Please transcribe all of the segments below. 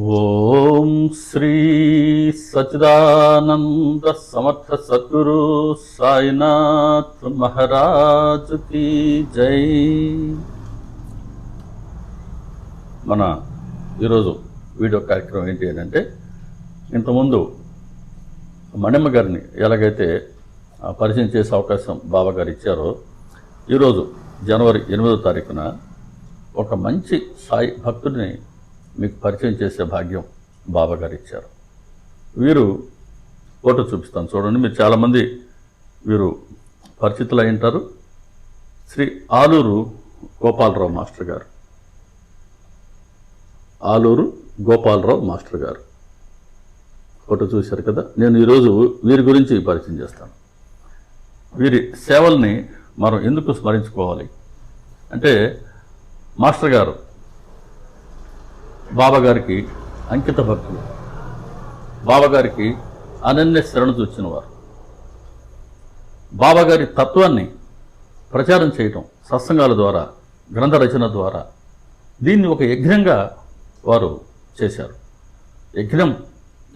ఓం శ్రీ సచ్చిదానంద సమర్థ సద్గురు సాయినాథ్ మహారాజ్ కి జై. మన ఈరోజు వీడియో కార్యక్రమం ఏంటి అంటే, ఇంతకుముందు మణిమ్మ గారిని ఎలాగైతే పరిచయం చేసే అవకాశం బాబా గారు ఇచ్చారో, ఈరోజు జనవరి 8వ తారీఖున ఒక మంచి సాయి భక్తుడిని మీకు పరిచయం చేసే భాగ్యం బాబా గారు ఇచ్చారు. వీరు ఫోటో చూపిస్తాను చూడండి. మీరు చాలామంది వీరు పరిచితులు అయి ఉంటారు. శ్రీ ఆలూరు గోపాలరావు మాస్టర్ గారు. ఆలూరు గోపాలరావు మాస్టర్ గారు ఫోటో చూశారు కదా. నేను ఈరోజు వీరి గురించి పరిచయం చేస్తాను. వీరి సేవల్ని మనం ఎందుకు స్మరించుకోవాలి అంటే, మాస్టర్ గారు బాబా గారికి అంకిత భక్తులు, బాబా గారికి అనన్య శరణు చూచిన వారు. బాబా గారి తత్వాన్ని ప్రచారం చేయటం సత్సంగాల ద్వారా, గ్రంథ రచన ద్వారా, దీన్ని ఒక యజ్ఞంగా వారు చేశారు. యజ్ఞం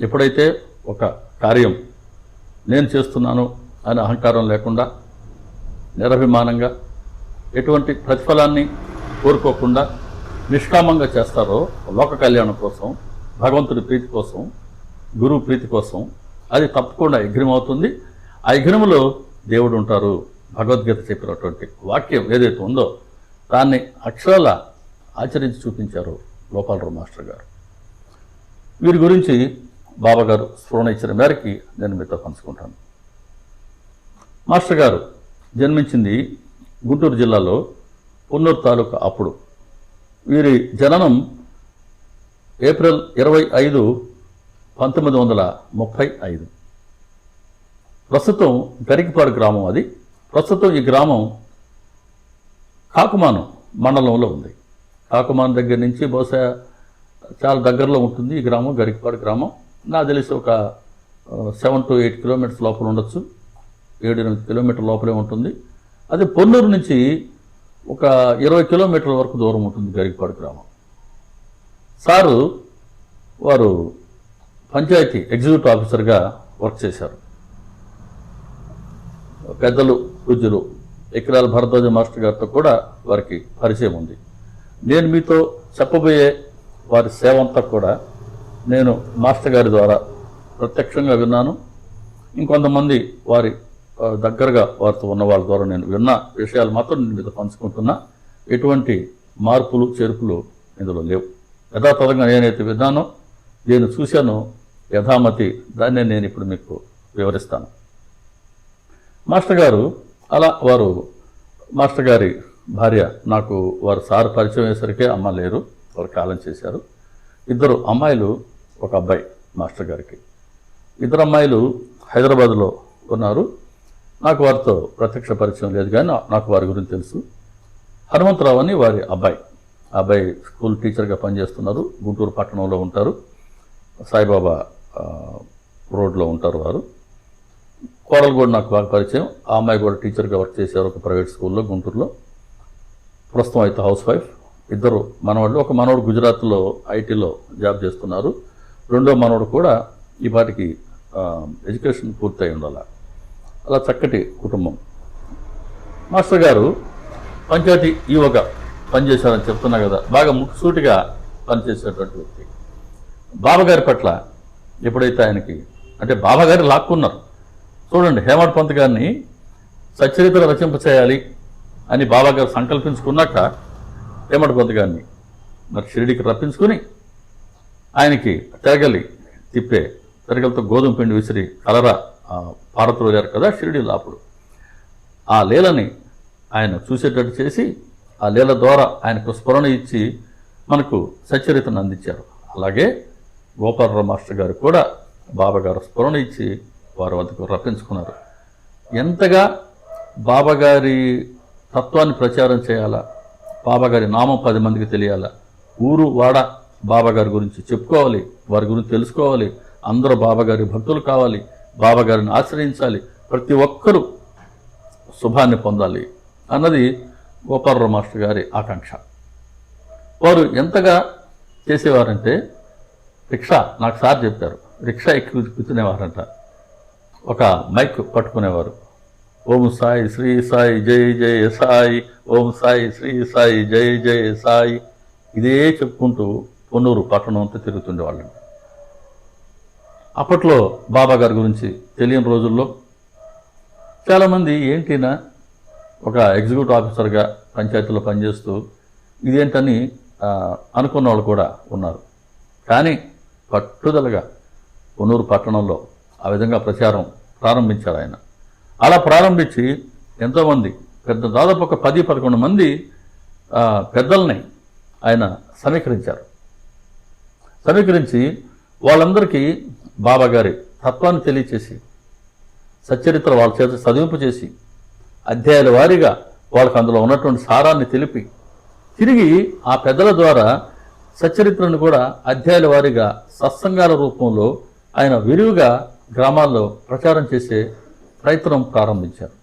ఎప్పుడైతే ఒక కార్యం నేను చేస్తున్నాను అనే అహంకారం లేకుండా, నిరభిమానంగా, ఎటువంటి ప్రతిఫలాన్ని కోరుకోకుండా నిష్కామంగా చేస్తారో, లోక కళ్యాణం కోసం, భగవంతుడి ప్రీతి కోసం, గురువు ప్రీతి కోసం, అది తప్పకుండా యజ్ఞం అవుతుంది. ఆ యజ్ఞంలో దేవుడు ఉంటారు. భగవద్గీత చెప్పినటువంటి వాక్యం ఏదైతే ఉందో దాన్ని అక్షరాల ఆచరించి చూపించారు గోపాలరావు మాస్టర్ గారు. వీరి గురించి బాబా గారు స్ఫురణ ఇచ్చిన మేరకి నేను మీతో పంచుకుంటాను. మాస్టర్ గారు జన్మించింది గుంటూరు జిల్లాలో పొన్నూరు తాలూకా. అప్పుడు వీరి జననం ఏప్రిల్ 25, 1935. ప్రస్తుతం గరికపాడు గ్రామం అది. ప్రస్తుతం ఈ గ్రామం కాకుమాను మండలంలో ఉంది. కాకుమాను దగ్గర నుంచి బహుశా చాలా దగ్గరలో ఉంటుంది ఈ గ్రామం, గరికపాడు గ్రామం. నాకు తెలిసి ఒక 7 to 8 కిలోమీటర్స్ లోపల ఉండొచ్చు, 7-8 కిలోమీటర్ల లోపలే ఉంటుంది. అది పొన్నూరు నుంచి ఒక 20 కిలోమీటర్ల వరకు దూరం ఉంటుంది గరికపాడు గ్రామం. సారు వారు పంచాయతీ ఎగ్జిక్యూటివ్ ఆఫీసర్గా వర్క్ చేశారు. పెద్దలు పూజ్యులు ఎకరాల భరద్వాజ మాస్టర్ గారితో కూడా వారికి పరిచయం ఉంది. నేను మీతో చెప్పబోయే వారి సేవ అంతా కూడా నేను మాస్టర్ గారి ద్వారా ప్రత్యక్షంగా విన్నాను. ఇంకొంతమంది వారి దగ్గరగా వారితో ఉన్న వాళ్ళ ద్వారా నేను విన్న విషయాలు మాత్రం నేను మీద పంచుకుంటున్నా. ఎటువంటి మార్పులు చేర్పులు ఇందులో లేవు. యథాతథంగా నేనైతే విన్నానో, నేను చూశానో యథామతి, దాన్నే నేను ఇప్పుడు మీకు వివరిస్తాను. మాస్టర్ గారు అలా వారు మాస్టర్ గారి భార్య, నాకు వారు సార్ పరిచయం అయ్యేసరికి అమ్మ లేరు, వారు కాలం చేశారు. 2 అమ్మాయిలు, 1 అబ్బాయి మాస్టర్ గారికి. 2 అమ్మాయిలు హైదరాబాద్లో ఉన్నారు. నాకు వారితో ప్రత్యక్ష పరిచయం లేదు, కానీ నాకు వారి గురించి తెలుసు. హనుమంతరావు అని వారి అబ్బాయి. అబ్బాయి స్కూల్ టీచర్గా పనిచేస్తున్నారు. గుంటూరు పట్టణంలో ఉంటారు. సాయిబాబా రోడ్లో ఉంటారు వారు. కోడలు కూడా నాకు బాగా పరిచయం. ఆ అమ్మాయి కూడా టీచర్గా వర్క్ చేశారు ఒక ప్రైవేట్ స్కూల్లో గుంటూరులో. ప్రస్తుతం అయితే హౌస్ వైఫ్. 2 మనవాళ్ళు. ఒక మనవాడు గుజరాత్లో ఐటీలో జాబ్ చేస్తున్నారు. 2వ మనవాడు కూడా ఈ పాటికి ఎడ్యుకేషన్ పూర్తయి ఉండాలి. అలా చక్కటి కుటుంబం. మాస్టర్ గారు పంచాయతీ ఈవోగా పనిచేశారని చెప్తున్నా కదా, బాగా ముక్కుసూటిగా పనిచేసేటువంటి వ్యక్తి. బాబాగారి పట్ల ఎప్పుడైతే ఆయనకి, అంటే బాబాగారు లాక్కున్నారు చూడండి, హేమడ్ పంత్ గారిని సచ్చరిత్ర రచింపచేయాలి అని బాబాగారు సంకల్పించుకున్నాక, హేమడ్ పంత్ గారిని మరి షిరిడికి రప్పించుకుని ఆయనకి తిరగలతో గోధుమ పిండి విసిరి కలరా పారత్రోజారు కదా షిరిడీలో. అప్పుడు ఆ లీలని ఆయన చూసేటట్టు చేసి, ఆ లీల ద్వారా ఆయనకు స్ఫురణ ఇచ్చి మనకు సచ్చరితను అందించారు. అలాగే గోపాలరావు మాస్టర్ గారు కూడా బాబాగారు స్ఫురణ ఇచ్చి వారి వద్దకు రప్పించుకున్నారు. ఎంతగా బాబాగారి తత్వాన్ని ప్రచారం చేయాలా, బాబాగారి నామం 10 మందికి తెలియాలా, ఊరు వాడ బాబాగారి గురించి చెప్పుకోవాలి, వారి గురించి తెలుసుకోవాలి, అందరూ బాబాగారి భక్తులు కావాలి, బాబాగారిని ఆశ్రయించాలి, ప్రతి ఒక్కరూ శుభాన్ని పొందాలి అన్నది గోపాలరావు మాస్టర్ గారి ఆకాంక్ష. వారు ఎంతగా చేసేవారంటే, రిక్షా నాకు సార్ చెప్పారు, రిక్షా ఎక్కి కూర్చునేవారంట. ఒక మైక్ పట్టుకునేవారు. ఓం సాయి శ్రీ సాయి జై జయ సాయి, ఓం సాయి శ్రీ సాయి జై జయ సాయి, ఇదే చెప్పుకుంటూ పొన్నూరు పట్టణం అంతా తిరుగుతుండేవాళ్ళండి. అప్పట్లో బాబా గారి గురించి తెలియని రోజుల్లో చాలామంది ఏంటినా ఒక ఎగ్జిక్యూటివ్ ఆఫీసర్గా పంచాయతీలో పనిచేస్తూ ఇదేంటని అనుకున్న వాళ్ళు కూడా ఉన్నారు. కానీ పట్టుదలగా పొన్నూరు పట్టణంలో ఆ విధంగా ప్రచారం ప్రారంభించారు ఆయన. అలా ప్రారంభించి ఎంతోమంది దాదాపు ఒక 10-11 మంది పెద్దల్ని ఆయన సమీకరించి వాళ్ళందరికీ బాబా గారి తత్వాన్ని తెలియచేసి సచ్చరిత్ర వాళ్ళ చేత చదివింపు చేసి అధ్యాయాల వారీగా వాళ్ళకి అందులో ఉన్నటువంటి సారాన్ని తెలిపి తిరిగి ఆ పెద్దల ద్వారా సచ్చరిత్రను కూడా అధ్యాయాల వారీగా సత్సంగాల రూపంలో ఆయన విరివిగా గ్రామాల్లో ప్రచారం చేసే ప్రయత్నం ప్రారంభించారు.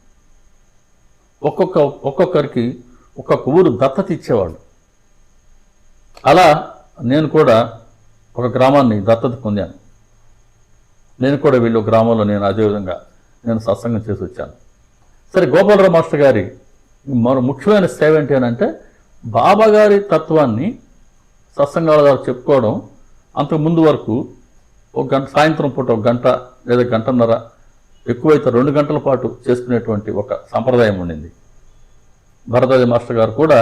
ఒక్కొక్కరికి ఒక్కొక్క ఊరు దత్తత ఇచ్చేవాళ్ళు. అలా నేను కూడా ఒక గ్రామాన్ని దత్తత పొందాను. నేను కూడా వీళ్ళు గ్రామంలో అదేవిధంగా నేను సత్సంగం చేసి వచ్చాను. సరే, గోపాలరావు మాస్టర్ గారి మరో ముఖ్యమైన సేవ ఏంటి అని అంటే బాబా గారి తత్వాన్ని సత్సంగాల ద్వారా చెప్పుకోవడం. అంతకు ముందు వరకు ఒక గంట, సాయంత్రం పూట 1 గంట లేదా 1.5 గంట, ఎక్కువైతే 2 గంటల పాటు చేసుకునేటువంటి ఒక సంప్రదాయం ఉండింది. భరద్వాజ మాస్టర్ గారు కూడా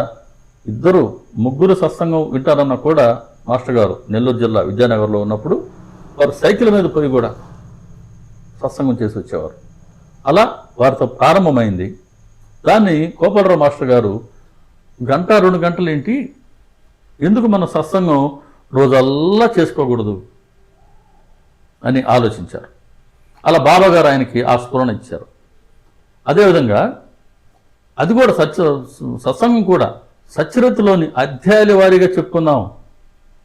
2-3 సత్సంగం వింటారన్నా కూడా మాస్టర్ గారు నెల్లూరు జిల్లా విద్యానగర్లో ఉన్నప్పుడు వారు సైకిల్ మీద పోయి కూడా సత్సంగం చేసి వచ్చేవారు. అలా వారితో ప్రారంభమైంది. దాన్ని గోపాలరావు మాస్టర్ గారు 1-2 గంటలు ఏంటి, ఎందుకు మన సత్సంగం రోజల్లా చేసుకోకూడదు అని ఆలోచించారు. అలా బాబా గారు ఆయనకి ఆ స్ఫురణ ఇచ్చారు. అదేవిధంగా అది కూడా సత్సంగం కూడా సచ్చరిత్రలోని అధ్యాయాల వారీగా చెప్పుకుందాం,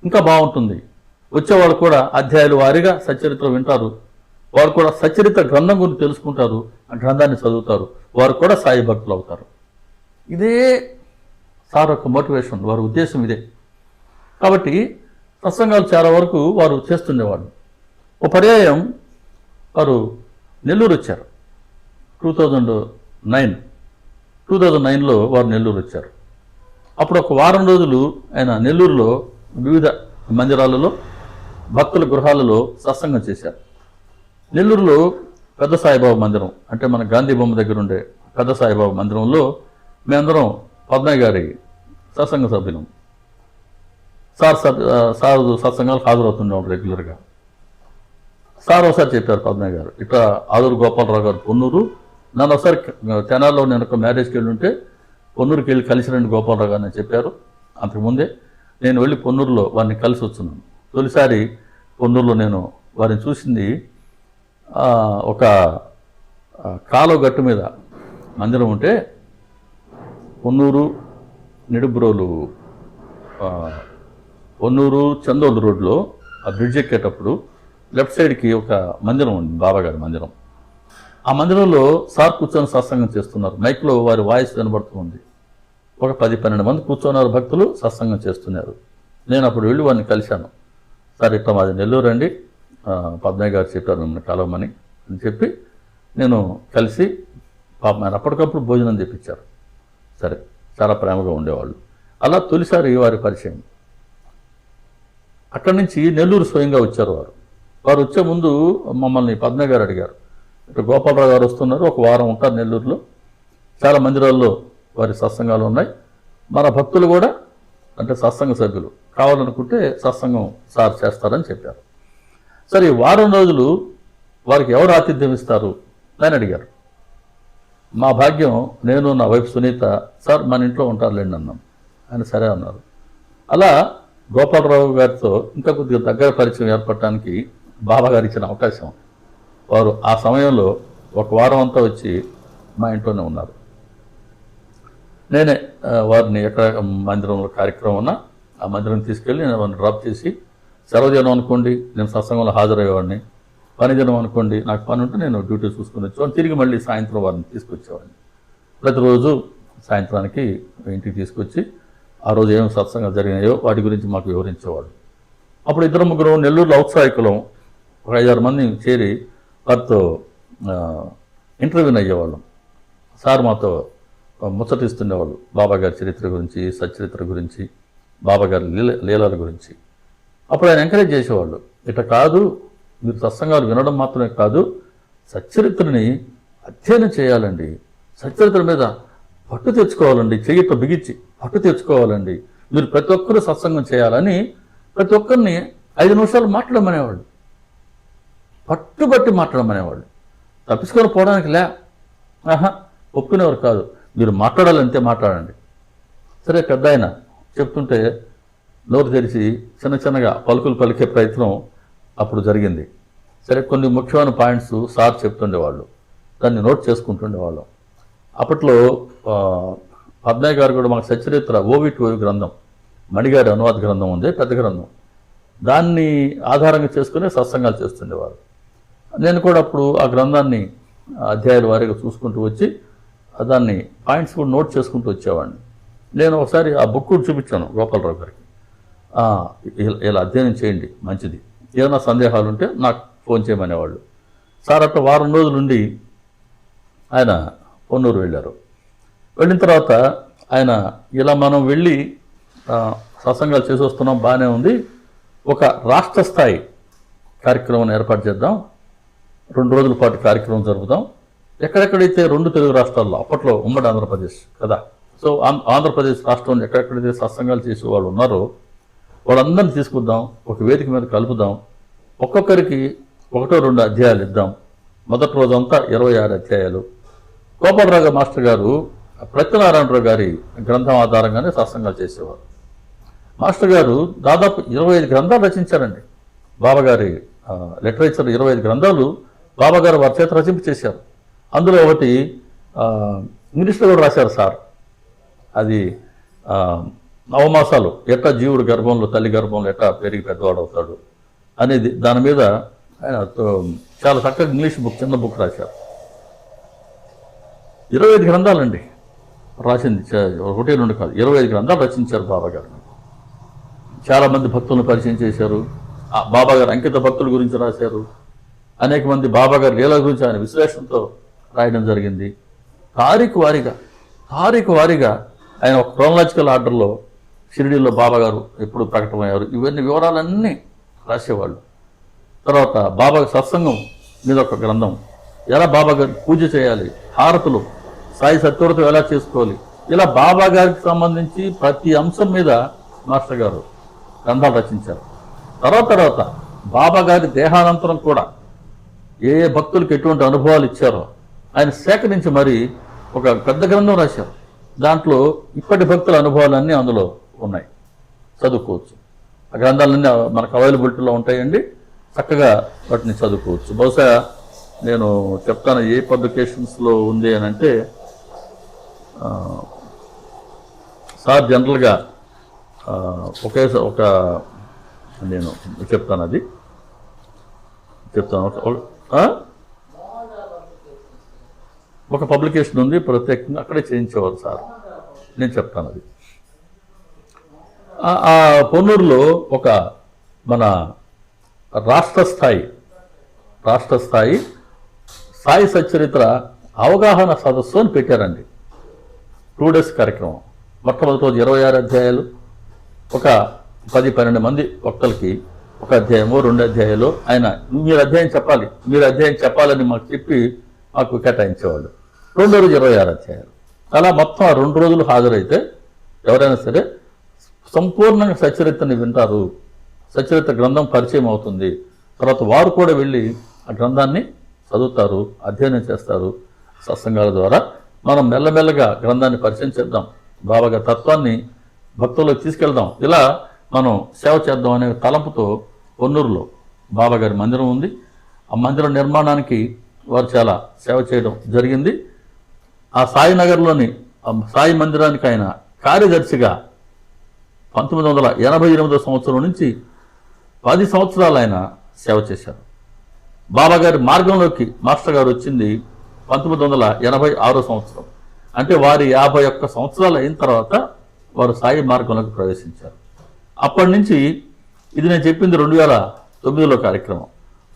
ఇంకా బాగుంటుంది. వచ్చేవాళ్ళు కూడా అధ్యాయాల వారీగా సచ్చరిత్ర వింటారు. వారు కూడా సచ్చరిత్ర గ్రంథం గురించి తెలుసుకుంటారు, ఆ గ్రంథాన్ని చదువుతారు, వారు కూడా సాయి భక్తులు అవుతారు. ఇదే సార్ యొక్క మోటివేషన్, వారి ఉద్దేశం ఇదే. కాబట్టి సత్సంగాలు చాలా వరకు వారు చేస్తుండేవాళ్ళు. ఓ పర్యాయం వారు నెల్లూరు వచ్చారు. 2009లో వారు నెల్లూరు వచ్చారు. అప్పుడు ఒక వారం రోజులు ఆయన నెల్లూరులో వివిధ మందిరాలలో, భక్తుల గృహాలలో సత్సంగం చేశారు. నెల్లూరులో పెద్ద సాయిబాబా మందిరం, అంటే మన గాంధీ బొమ్మ దగ్గర ఉండే పెద్ద సాయిబాబా మందిరంలో మేమందరం పద్మయ్య గారి సత్సంగ సభ్యులం. సార్ సత్సంగాలు హాజరవుతుండేవాడు రెగ్యులర్గా. సార్ ఒకసారి చెప్పారు పద్మయ్య గారు, ఇట్లా ఆదూరు గోపాలరావు గారు పొన్నూరు, నన్ను ఒకసారి తెనాల్లో నేను ఒక మ్యారేజ్కి వెళ్ళి ఉంటే పొన్నూరుకి వెళ్ళి కలిసి రండి గోపాలరావు గారు అని చెప్పారు. అంతకుముందే నేను వెళ్ళి పొన్నూరులో వారిని కలిసి వచ్చున్నాను. తొలిసారి పొన్నూరులో నేను వారిని చూసింది ఒక కాలువ గట్టు మీద మందిరం ఉంటే పొన్నూరు నిడుబ్రోలు పొన్నూరు చందోలు రోడ్లో ఆ బ్రిడ్జ్ ఎక్కేటప్పుడు లెఫ్ట్ సైడ్కి ఒక మందిరం ఉంది, బాబాగారి మందిరం. ఆ మందిరంలో సార్ కూర్చొని సత్సంగం చేస్తున్నారు. మైక్లో వారి వాయిస్ వినబడుతుంది. ఒక 10-12 మంది కూర్చున్నారు, భక్తులు సత్సంగం చేస్తున్నారు. నేను అప్పుడు వెళ్ళి వారిని కలిశాను. సార్ ఇట్లా మాది నెల్లూరు అండి, పద్మయ్య గారు చెప్పారు మిమ్మల్ని కలవమని అని చెప్పి నేను కలిసి పాపం ఆయన అప్పటికప్పుడు భోజనం తెప్పించారు. సరే, చాలా ప్రేమగా ఉండేవాళ్ళు. అలా తొలిసారి వారి పరిచయం. అక్కడి నుంచి నెల్లూరు స్వయంగా వచ్చారు. వారు వచ్చే ముందు మమ్మల్ని పద్మయ్య గారు అడిగారు, ఇట్లా గోపాలరావు గారు వస్తున్నారు, ఒక వారం ఉంటారు నెల్లూరులో, చాలా మందిరాల్లో వారి సత్సంగాలు ఉన్నాయి, మన భక్తులు కూడా అంటే సత్సంగ సభ్యులు కావాలనుకుంటే సత్సంగం సార్ చేస్తారని చెప్పారు. సరే, వారం రోజులు వారికి ఎవరు ఆతిథ్యం ఇస్తారు అని అడిగారు. మా భాగ్యం, నేను నా వైఫ్ సునీత, సార్ మన ఇంట్లో ఉంటారులేండి అన్నాం. ఆయన సరే అన్నారు. అలా గోపాలరావు గారితో ఇంకా కొద్దిగా దగ్గర పరిచయం ఏర్పడటానికి బాబా గారు ఇచ్చిన అవకాశం. వారు ఆ సమయంలో ఒక వారం అంతా వచ్చి మా ఇంట్లోనే ఉన్నారు. నేనే వారిని ఎక్కడ మందిరంలో కార్యక్రమం ఉన్నా ఆ మందిరం తీసుకెళ్ళి నేను వారిని డ్రాప్ చేసి, సెలవుదినం అనుకోండి నేను సత్సంగంలో హాజరయ్యేవాడిని, పని దినం అనుకోండి నాకు పని ఉంటే నేను డ్యూటీ చూసుకుని వచ్చేవాడిని, తిరిగి మళ్ళీ సాయంత్రం వారిని తీసుకొచ్చేవాడిని. ప్రతిరోజు సాయంత్రానికి ఇంటికి తీసుకొచ్చి ఆ రోజు ఏం సత్సంగాలు జరిగినాయో వాటి గురించి మాకు వివరించేవాడు. అప్పుడు ఇద్దరు ముగ్గురు నెల్లూరులో ఔత్సాహికులం ఒక 5-6 మంది చేరి వారితో ఇంటర్వ్యూని అయ్యేవాళ్ళం. సార్ మాతో ముచ్చటిస్తుండేవాళ్ళు బాబా గారి చరిత్ర గురించి, సచ్చరిత్ర గురించి, బాబా గారి లీలల గురించి. అప్పుడు ఆయన ఎంకరేజ్ చేసేవాళ్ళు, ఇట్లా కాదు, మీరు సత్సంగాలు వినడం మాత్రమే కాదు, సచ్చరిత్రని అధ్యయనం చేయాలండి, సచ్చరిత్ర మీద పట్టు తెచ్చుకోవాలండి, చెయ్యితో బిగించి పట్టు తెచ్చుకోవాలండి, మీరు ప్రతి ఒక్కరూ సత్సంగం చేయాలని ప్రతి ఒక్కరిని 5 నిమిషాలు మాట్లాడమనేవాళ్ళు, పట్టుబట్టి మాట్లాడమనేవాళ్ళు. తప్పించుకొని పోవడానికి ఒప్పుకునేవారు కాదు, మీరు మాట్లాడాలంతే మాట్లాడండి. సరే, పెద్ద ఆయన చెప్తుంటే నోరు తెరిచి చిన్నగా పలుకులు పలికే ప్రయత్నం అప్పుడు జరిగింది. సరే, కొన్ని ముఖ్యమైన పాయింట్స్ సార్ చెప్తుండేవాళ్ళు, దాన్ని నోట్ చేసుకుంటుండేవాళ్ళం. అప్పట్లో పద్మయ్య గారు కూడా మాకు సచ్చరిత్ర ఓవి గ్రంథం, మణిగారి అనువాద గ్రంథం ఉంది, పెద్ద గ్రంథం, దాన్ని ఆధారంగా చేసుకుని సత్సంగాలు చేస్తుండేవారు. నేను కూడా అప్పుడు ఆ గ్రంథాన్ని అధ్యాయాల వారీగా చూసుకుంటూ వచ్చి దాన్ని పాయింట్స్ కూడా నోట్ చేసుకుంటూ వచ్చేవాడిని. నేను ఒకసారి ఆ బుక్ కూడా చూపించాను గోపాలరావు గారికి, ఇలా అధ్యయనం చేయండి మంచిది, ఏమైనా సందేహాలు ఉంటే నాకు ఫోన్ చేయమనేవాళ్ళు. సార్ అట్లా వారం రోజులుండి ఆయన పొన్నూరు వెళ్ళారు. వెళ్ళిన తర్వాత ఆయన, ఇలా మనం వెళ్ళి సత్సంగాలు చేసి వస్తున్నాం, బాగానే ఉంది, ఒక రాష్ట్ర స్థాయి కార్యక్రమం ఏర్పాటు చేద్దాం, 2 రోజుల పాటు కార్యక్రమం జరుపుదాం, ఎక్కడెక్కడైతే 2 తెలుగు రాష్ట్రాల్లో, అప్పట్లో ఉమ్మడి ఆంధ్రప్రదేశ్ కదా, సో ఆంధ్రప్రదేశ్ రాష్ట్రంలో ఎక్కడెక్కడైతే సత్సంగాలు చేసే వాళ్ళు ఉన్నారో వాళ్ళందరినీ తీసుకుందాం, ఒక వేదిక మీద కలుపుదాం, ఒక్కొక్కరికి 1-2 అధ్యాయాలు ఇద్దాం, మొదటి రోజంతా 26 అధ్యాయాలు. గోపాలరావు మాస్టర్ గారు ప్రత్యనారాయణరావు గారి గ్రంథం ఆధారంగానే సత్సంగాలు చేసేవారు. మాస్టర్ గారు దాదాపు 25 గ్రంథాలు రచించారండి. బాబాగారి లిటరేచర్ 25 గ్రంథాలు బాబాగారు వారి చేత రచింపు చేశారు. అందులో ఒకటి ఇంగ్లీష్లో కూడా రాశారు సార్, అది నవమాసాలు ఎట్లా జీవుడు గర్భంలో, తల్లి గర్భంలో ఎట్లా పెరిగి పెద్దవాడు అవుతాడు అనేది, దాని మీద ఆయన చాలా చక్కగా ఇంగ్లీష్ బుక్, చిన్న బుక్ రాశారు. 25 గ్రంథాలండి రాసింది, 1-2 కాదు, 25 గ్రంథాలు రచించారు బాబాగారు. చాలామంది భక్తులను పరిచయం చేశారు, బాబాగారు అంకిత భక్తుల గురించి రాశారు, అనేక మంది బాబాగారి లీల గురించి ఆయన విశ్లేషణతో రాయడం జరిగింది. తారీఖు వారీగా ఆయన ఒక క్రోనలాజికల్ ఆర్డర్లో షిరిడీలో బాబాగారు ఎప్పుడు ప్రకటమయ్యారు, ఇవన్నీ వివరాలన్నీ రాసేవాళ్ళు. తర్వాత బాబా సత్సంగం మీద ఒక గ్రంథం, ఎలా బాబాగారికి పూజ చేయాలి, హారతులు, సాయి సత్యవ్రతం ఎలా చేసుకోవాలి, ఇలా బాబాగారికి సంబంధించి ప్రతి అంశం మీద మాస్టర్ గారు గ్రంథాలు రచించారు. తర్వాత బాబాగారి దేహానంతరం కూడా ఏ భక్తులకు ఎటువంటి అనుభవాలు ఇచ్చారో ఆయన సేకరించి మరి ఒక పెద్ద గ్రంథం రాశారు. దాంట్లో ఇప్పటి భక్తుల అనుభవాలన్నీ అందులో ఉన్నాయి, చదువుకోవచ్చు. ఆ గ్రంథాలన్నీ మనకు అవైలబిలిటీలో ఉంటాయండి, చక్కగా వాటిని చదువుకోవచ్చు. బహుశా నేను చెప్తాను ఏ పబ్లికేషన్స్లో ఉంది అని అంటే, సార్ జనరల్గా ఒక నేను చెప్తాను, అది చెప్తాను. ఒక పబ్లికేషన్ ఉంది ప్రత్యేకంగా, అక్కడే చేయించేవారు సార్, నేను చెప్తాను అది. ఆ పొన్నూరులో ఒక మన రాష్ట్ర స్థాయి సాయి సచ్చరిత్ర అవగాహన సదస్సు అని పెట్టారండి. 2 days కార్యక్రమం. మొట్టమొదటి రోజు 26 అధ్యాయాలు, ఒక 10-12 మంది వక్తలకి ఒక అధ్యాయమో 2 అధ్యాయాలు ఆయన మీరు అధ్యాయం చెప్పాలని మాకు చెప్పి మాకు కేటాయించేవాళ్ళు. 2వ రోజు 26 అధ్యాయాలు. అలా మొత్తం 2 రోజులు హాజరైతే ఎవరైనా సరే సంపూర్ణంగా సచ్చరిత్రని వింటారు, సచ్చరిత్ర గ్రంథం పరిచయం అవుతుంది. తర్వాత వారు కూడా వెళ్ళి ఆ గ్రంథాన్ని చదువుతారు, అధ్యయనం చేస్తారు. సత్సంగాల ద్వారా మనం మెల్లమెల్లగా గ్రంథాన్ని పరిచయం చేద్దాం, బాబాగారి తత్వాన్ని భక్తులకు తీసుకెళ్దాం, ఇలా మనం సేవ చేద్దాం అనే తలంపుతో పొన్నూరులో బాబాగారి మందిరం ఉంది. ఆ మందిరం నిర్మాణానికి వారు చాలా సేవ చేయడం జరిగింది. ఆ సాయినగర్లోని సాయి మందిరానికి ఆయన కార్యదర్శిగా 1988 సంవత్సరం నుంచి 10 సంవత్సరాలు ఆయన సేవ చేశారు. బాబాగారి మార్గంలోకి మాస్టర్ గారు వచ్చింది 1986 సంవత్సరం. అంటే వారి 51 సంవత్సరాలు అయిన తర్వాత వారు సాయి మార్గంలోకి ప్రవేశించారు. అప్పటి నుంచి ఇది నేను చెప్పింది 2009లో కార్యక్రమం.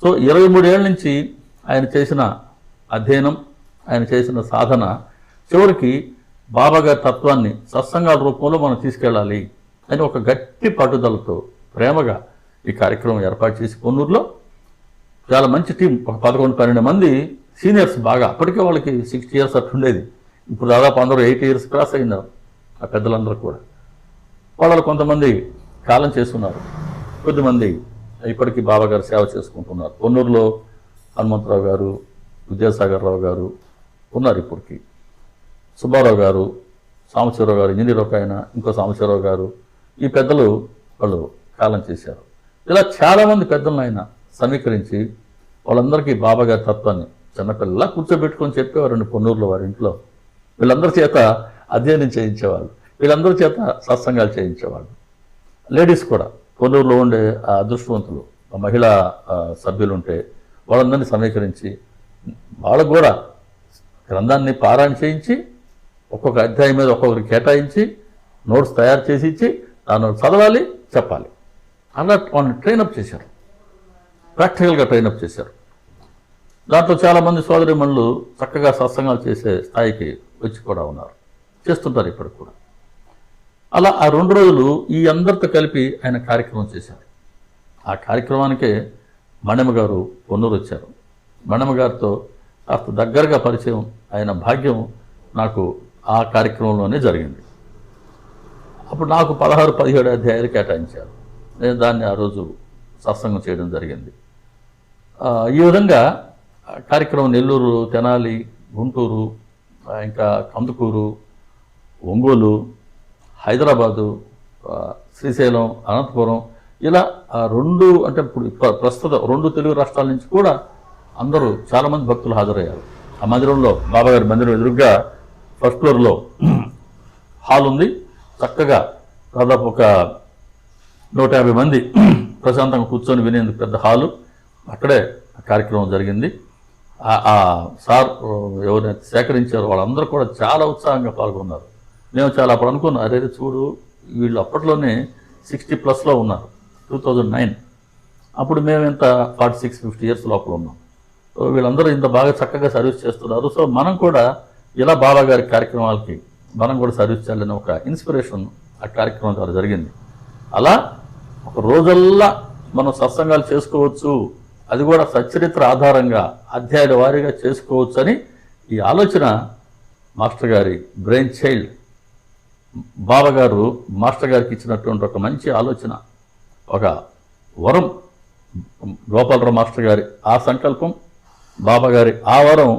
సో 23 ఏళ్ళ నుంచి ఆయన చేసిన అధ్యయనం, ఆయన చేసిన సాధన చివరికి బాబాగారి తత్వాన్ని సత్సంగాల రూపంలో మనం తీసుకెళ్ళాలి అని ఒక గట్టి పట్టుదలతో ప్రేమగా ఈ కార్యక్రమం ఏర్పాటు చేసి పొన్నూరులో చాలా మంచి టీం, ఒక 11-12 మంది సీనియర్స్, బాగా అప్పటికే వాళ్ళకి 60 years అట్టుండేది. ఇప్పుడు దాదాపు అందరూ 80 years క్రాస్ అయినారు ఆ పెద్దలందరూ కూడా. వాళ్ళు కొంతమంది కాలం చేస్తున్నారు, కొద్దిమంది ఇప్పటికీ బాబాగారు సేవ చేసుకుంటున్నారు. పొన్నూరులో హనుమంతరావు గారు, విద్యాసాగర్ రావు గారు ఉన్నారు ఇప్పటికి, సుబ్బారావు గారు, సాంబశివరావు గారు, ఇంజనీర్ ఒక ఆయన, ఇంకో సాంబశివరావు గారు, ఈ పెద్దలు వాళ్ళు కాలం చేశారు. ఇలా చాలామంది పెద్దలను ఆయన సమీకరించి వాళ్ళందరికీ బాబాగారి తత్వాన్ని చిన్నపిల్లలా కూర్చోబెట్టుకొని చెప్పేవారండి పొన్నూరులో వారి ఇంట్లో. వీళ్ళందరి చేత అధ్యయనం చేయించేవాళ్ళు, వీళ్ళందరి చేత సత్సంగాలు చేయించేవాళ్ళు. లేడీస్ కూడా పొన్నూరులో ఉండే ఆ అదృష్టవంతులు మహిళా సభ్యులు ఉంటే వాళ్ళందరినీ సమీకరించి వాళ్ళకు కూడా గ్రంథాన్ని పారాయణ చేయించి ఒక్కొక్క అధ్యాయం మీద ఒక్కొక్కరికి కేటాయించి నోట్స్ తయారు చేసి ఇచ్చి దాన్ని చదవాలి, చెప్పాలి. అలా వాళ్ళని ట్రైనప్ చేశారు, ప్రాక్టికల్గా ట్రైనప్ చేశారు. దాంట్లో చాలామంది సోదరిమణులు చక్కగా సత్సంగాలు చేసే స్థాయికి వచ్చి కూడా ఉన్నారు, చేస్తుంటారు ఇప్పటికి కూడా. అలా ఆ 2 రోజులు ఈ అందరితో కలిపి ఆయన కార్యక్రమం చేశారు. ఆ కార్యక్రమానికే మణిమ గారు పొన్నూరు వచ్చారు. మణిమ గారితో కాస్త దగ్గరగా పరిచయం అయిన భాగ్యం నాకు ఆ కార్యక్రమంలోనే జరిగింది. అప్పుడు నాకు 16-17 అధ్యాయాలు కేటాయించారు. నేను దాన్ని ఆ రోజు సత్సంగం చేయడం జరిగింది. ఈ విధంగా కార్యక్రమం నెల్లూరు, తెనాలి, గుంటూరు, ఇంకా కందుకూరు, ఒంగోలు, హైదరాబాదు, శ్రీశైలం, అనంతపురం, ఇలా 2 అంటే ఇప్పుడు ప్రస్తుతం 2 తెలుగు రాష్ట్రాల నుంచి కూడా అందరూ చాలామంది భక్తులు హాజరయ్యారు. ఆ మందిరంలో, బాబాగారి మందిరం ఎదురుగా ఫస్ట్ ఫ్లోర్లో హాల్ ఉంది. చక్కగా దాదాపు ఒక 150 మంది ప్రశాంతంగా కూర్చొని వినేందుకు పెద్ద హాలు, అక్కడే కార్యక్రమం జరిగింది. ఆ సార్ ఎవరైతే సేకరించారో వాళ్ళందరూ కూడా చాలా ఉత్సాహంగా పాల్గొన్నారు. మేము చాలా అప్పుడు అనుకున్నాం, అరే చూడు వీళ్ళు అప్పట్లోనే 60+ ఉన్నారు, 2009. అప్పుడు మేము ఇంత 46-50 years లోపల ఉన్నాం. సో వీళ్ళందరూ ఇంత బాగా చక్కగా సర్వీస్ చేస్తున్నారు. సో మనం కూడా ఇలా బాబాగారి కార్యక్రమాలకి మనం కూడా సర్వీస్ చేయాలని ఒక ఇన్స్పిరేషన్ ఆ కార్యక్రమం ద్వారా జరిగింది. అలా ఒక రోజల్లా మనం సత్సంగాలు చేసుకోవచ్చు, అది కూడా సచ్చరిత్ర ఆధారంగా అధ్యాయుల వారీగా చేసుకోవచ్చు అని ఈ ఆలోచన మాస్టర్ గారి బ్రెయిన్ చైల్డ్, బాబాగారు మాస్టర్ గారికి ఇచ్చినటువంటి ఒక మంచి ఆలోచన, ఒక వరం. గోపాలరావు మాస్టర్ గారి ఆ సంకల్పం, బాబాగారి ఆ వరం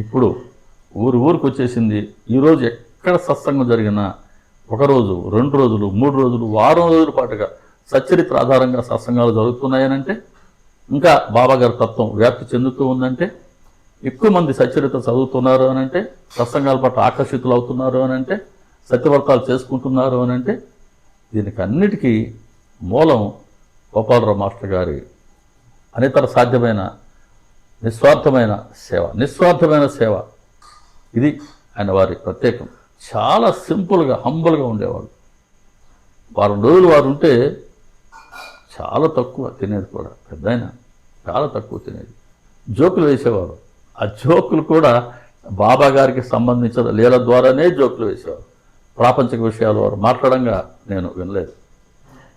ఇప్పుడు ఊరికి వచ్చేసింది. ఈరోజు ఎక్కడ సత్సంగం జరిగినా 1 రోజు, 2 రోజులు, 3 రోజులు, వారం రోజుల పాటుగా సచ్చరిత్ర ఆధారంగా సత్సంగాలు జరుగుతున్నాయనంటే, ఇంకా బాబాగారి తత్వం వ్యాప్తి చెందుతూ ఉందంటే, ఎక్కువ మంది సచ్చరిత్ర చదువుతున్నారు అనంటే, సత్సంగాల పట్ల ఆకర్షితులు అవుతున్నారు అనంటే, సత్యవ్రతాలు చేసుకుంటున్నారు అనంటే, దీనికి అన్నిటికీ మూలం గోపాలరావు మాస్టర్ గారి అనితర సాధ్యమైన నిస్వార్థమైన సేవ. ఇది ఆయన వారి ప్రత్యేకం. చాలా సింపుల్గా, హంబుల్గా ఉండేవాళ్ళు. వారం రోజులు వారు ఉంటే చాలా తక్కువ తినేది కూడా, పెద్ద ఆయన చాలా తక్కువ తినేది. జోకులు వేసేవారు. ఆ జోకులు కూడా బాబా గారికి సంబంధించిన లీల ద్వారానే జోకులు వేసేవారు. ప్రాపంచిక విషయాలు వారు మాట్లాడంగా నేను వినలేదు.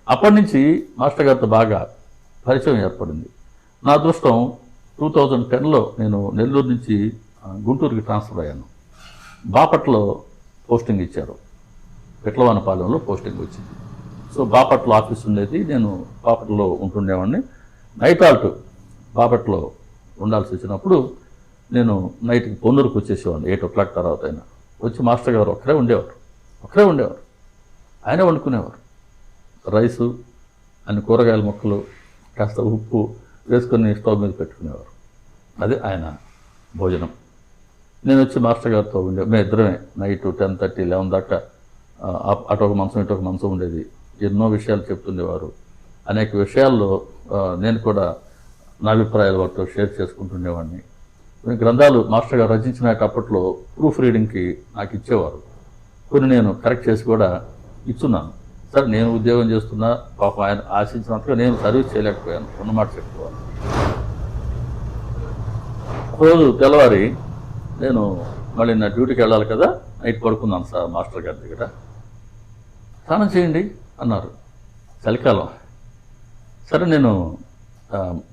అప్పటి నుంచి మాస్టర్ గారితో బాగా పరిచయం ఏర్పడింది. నా అదృష్టం 2010లో నేను నెల్లూరు నుంచి గుంటూరుకి ట్రాన్స్ఫర్ అయ్యాను. బాపట్లో పోస్టింగ్ ఇచ్చారు, పిట్లవానపాలెంలో పోస్టింగ్ వచ్చింది. సో బాపట్లో ఆఫీస్ ఉండేది, నేను బాపట్లో ఉంటుండేవాడిని. నైట్ ఆల్ట్ బాపట్లో ఉండాల్సి వచ్చినప్పుడు నేను నైట్కి పొన్నూరుకు వచ్చేసేవాడిని 8 o'clock తర్వాత. అయినా వచ్చి మాస్టర్ గారు ఒక్కరే ఉండేవారు. ఆయనే వండుకునేవారు. రైసు, అన్ని కూరగాయల ముక్కలు, కాస్త ఉప్పు వేసుకొని స్టవ్ మీద పెట్టుకునేవారు. అది ఆయన భోజనం. నేను వచ్చి మాస్టర్ గారితో మేము ఇద్దరమే నైట్ 10:30, 11 దాకా అటు ఒక మంచం ఇటు ఒక మంచం ఉండేది. ఎన్నో విషయాలు చెప్తుండేవారు. అనేక విషయాల్లో నేను కూడా నా అభిప్రాయాలు వాటితో షేర్ చేసుకుంటుండేవాడిని. గ్రంథాలు మాస్టర్ గారు రచించినప్పట్లో ప్రూఫ్ రీడింగ్కి నాకు ఇచ్చేవారు. కొన్ని నేను కరెక్ట్ చేసి కూడా ఇచ్చున్నాను. సరే నేను ఉద్యోగం చేస్తున్నా, పాపం ఆయన ఆశించినంతగా నేను సర్వీస్ చేయలేకపోయాను, ఉన్నమాట చెప్పుకోవాలి. రోజు తెల్లవారి నేను మళ్ళీ నా డ్యూటీకి వెళ్ళాలి కదా, నైట్ పడుకున్నాను సార్ మాస్టర్ గారి దగ్గర. స్నానం చేయండి అన్నారు, చలికాలం. సరే నేను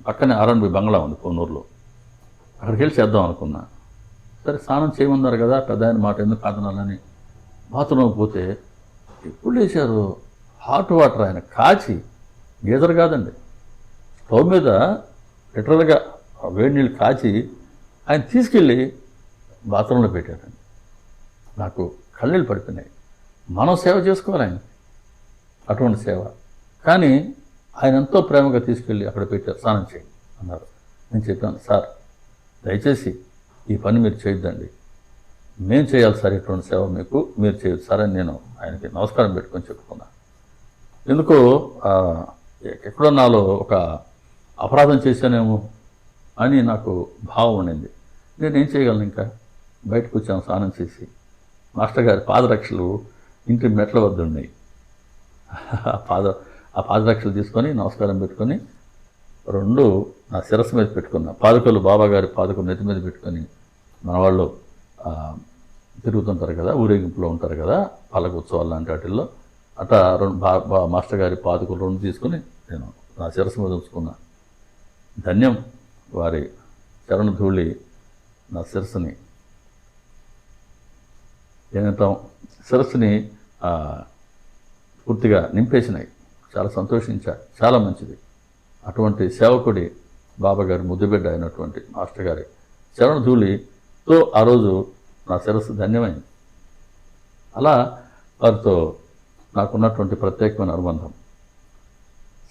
పక్కనే R&B బంగ్లా ఉంది కోనూరులో, అక్కడికి వెళ్ళి చేద్దాం అనుకున్నా. సరే స్నానం చేయమన్నారు కదా, పెద్ద ఆయన మాట ఎందుకు కాదనాలని బాత్రూమ్ పోతే ఎప్పుడు లేచారు, హాట్ వాటర్ ఆయన కాచి, గీజర్ కాదండి, స్టవ్ మీద లిటరల్గా వేడి నీళ్ళు కాచి ఆయన తీసుకెళ్ళి బాత్రూంలో పెట్టారండి. నాకు కళ్ళీళ్ళు పడిపోయినాయి. మనం సేవ చేసుకోవాలి ఆయన, అటువంటి సేవ. కానీ ఆయన ఎంతో ప్రేమగా తీసుకెళ్ళి అక్కడ పెట్టారు, స్నానం చేయండి అన్నారు. నేను చెప్పాను, సార్ దయచేసి ఈ పని మీరు చేయొద్దండి, మేము చేయాలి సార్ ఇటువంటి సేవ, మీకు మీరు చేయొద్దు సార్ అని నేను ఆయనకి నమస్కారం పెట్టుకొని చెప్పుకున్నా. ఎందుకో ఎక్కడో నాలో ఒక అపరాధం చేశానేమో అని నాకు భావం ఉండింది. నేనేం చేయగలను, ఇంకా బయటకు వచ్చాను స్నానం చేసి. మాస్టర్ గారి పాదరక్షలు ఇంటి మెట్ల వద్ద ఉన్నాయి. ఆ పాదరక్షలు తీసుకొని నమస్కారం పెట్టుకొని రెండు నా శిరస్సు మీద పెట్టుకున్నా. పాదుకలు బాబా గారి పాదుకలు నెత్తి మీద పెట్టుకొని, మన వాళ్ళు తిరుగుతుంటారు కదా, ఊరేగింపులో ఉంటారు కదా, పల్లక ఉత్సవాలు లాంటి వాటిల్లో, అట్లా రెండు మాస్టర్ గారి పాదుకలు రెండు తీసుకొని నేను నా శిరస్సు మీద ఉంచుకున్నా. ధన్యం వారి చరణ ధూళి నా శిరస్సుని ఏమంటాం, శిరస్సుని పూర్తిగా నింపేసినాయి. చాలా సంతోషించా, చాలా మంచిది. అటువంటి సేవకుడి బాబా గారి ముద్దుబిడ్డ అయినటువంటి మాస్టర్ గారి చరణ ధూళితో ఆ రోజు నా శిరస్సు ధన్యమైంది. అలా వారితో నాకున్నటువంటి ప్రత్యేకమైన అనుబంధం.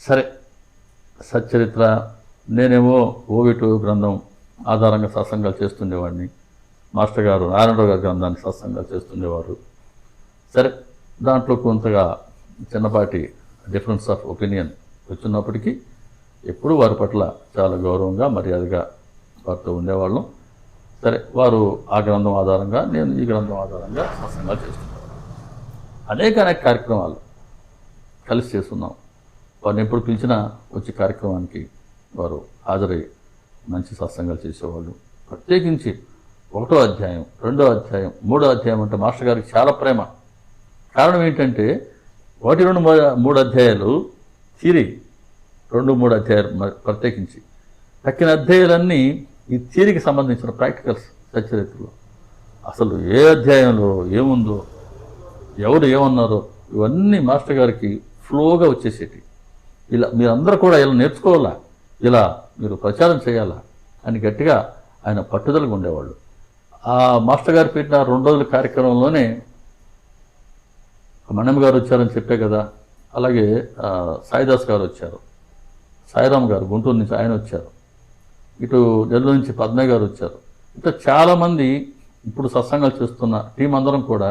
సరే, సచ్చరిత్ర నేనేమో ఓవిటు గ్రంథం ఆధారంగా సత్సంగాలు చేస్తుండేవాడిని. మాస్టర్ గారు నారాయణరావు గారి గ్రంథాన్ని సత్సంగాలు చేస్తుండేవారు. సరే, దాంట్లో కొంతగా చిన్నపాటి డిఫరెన్స్ ఆఫ్ ఒపీనియన్ వచ్చినప్పటికీ ఎప్పుడూ వారి పట్ల చాలా గౌరవంగా మర్యాదగా వారితో ఉండేవాళ్ళం. సరే, వారు ఆ గ్రంథం ఆధారంగా, నేను ఈ గ్రంథం ఆధారంగా సత్సంగాలు చేస్తున్నాను. అనేక కార్యక్రమాలు కలిసి చేస్తున్నాం. వారిని ఎప్పుడు పిలిచినా వచ్చి కార్యక్రమానికి వారు హాజరై మంచి సత్సంగాలు చేసేవాళ్ళు. ప్రత్యేకించి 1వ అధ్యాయం, 2వ అధ్యాయం, 3వ అధ్యాయం అంటే మాస్టర్ గారికి చాలా ప్రేమ. కారణం ఏంటంటే 1, 2, 3 అధ్యాయాలు థియరీ, 2, 3 అధ్యాయాలు ప్రత్యేకించి. తక్కిన అధ్యాయాలన్నీ ఈ థియరీకి సంబంధించిన ప్రాక్టికల్స్ సచ్చరిత్రలో. అసలు ఏ అధ్యాయంలో ఏముందో, ఎవరు ఏమన్నారో ఇవన్నీ మాస్టర్ గారికి ఫ్లోగా వచ్చేసేటి. ఇలా మీరందరూ కూడా ఇలా నేర్చుకోవాలా, ఇలా మీరు ప్రచారం చేయాలా అని గట్టిగా ఆయన పట్టుదలగా ఉండేవాళ్ళు. ఆ మాస్టర్ గారు పెట్టిన 2 రోజుల కార్యక్రమంలోనే మణమ్మ గారు వచ్చారని చెప్పే కదా, అలాగే సాయిదాస్ గారు వచ్చారు, సాయిరామ్ గారు గుంటూరు నుంచి ఆయన వచ్చారు, ఇటు నెల్లూరు నుంచి పద్మయ్య గారు వచ్చారు. ఇట్లా చాలామంది ఇప్పుడు సత్సంగాలు చేస్తున్న టీం అందరం కూడా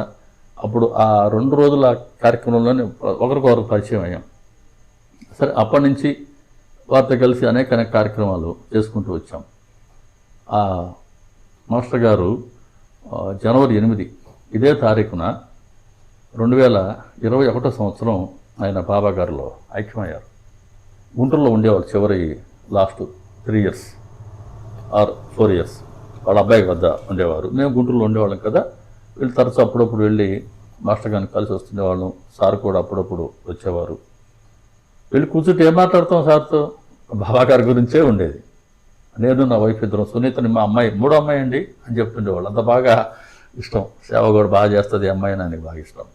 అప్పుడు ఆ 2 రోజుల కార్యక్రమంలోనే ఒకరికొకరు పరిచయం అయ్యాం. సరే, అప్పటి నుంచి వారితో కలిసి అనేక కార్యక్రమాలు చేసుకుంటూ వచ్చాం. మాస్టర్ గారు జనవరి 8 ఇదే తారీఖున 2021 సంవత్సరం ఆయన బాబా గారిలో ఐక్యమయ్యారు. గుంటూరులో ఉండేవాళ్ళు చివరి లాస్ట్ 3 ఇయర్స్ ఆర్ 4 ఇయర్స్ వాళ్ళ అబ్బాయి వద్ద ఉండేవారు. మేము గుంటూరులో ఉండేవాళ్ళం కదా, వీళ్ళు తరచు అప్పుడప్పుడు వెళ్ళి మాస్టర్ గారిని కలిసి వస్తుండేవాళ్ళం. సార్ కూడా అప్పుడప్పుడు వచ్చేవారు. వెళ్ళి కూర్చుంటే ఏం మాట్లాడతాం సార్తో, బాబా గారి గురించే ఉండేది. నేను నా వైఫ్ ఇద్దరం, సునీతని మా అమ్మాయి, 3వ అమ్మాయి అండి అని చెప్తుండేవాళ్ళు. అంత బాగా ఇష్టం, సేవ కూడా బాగా చేస్తుంది అమ్మాయి, నాకు బాగా ఇష్టం.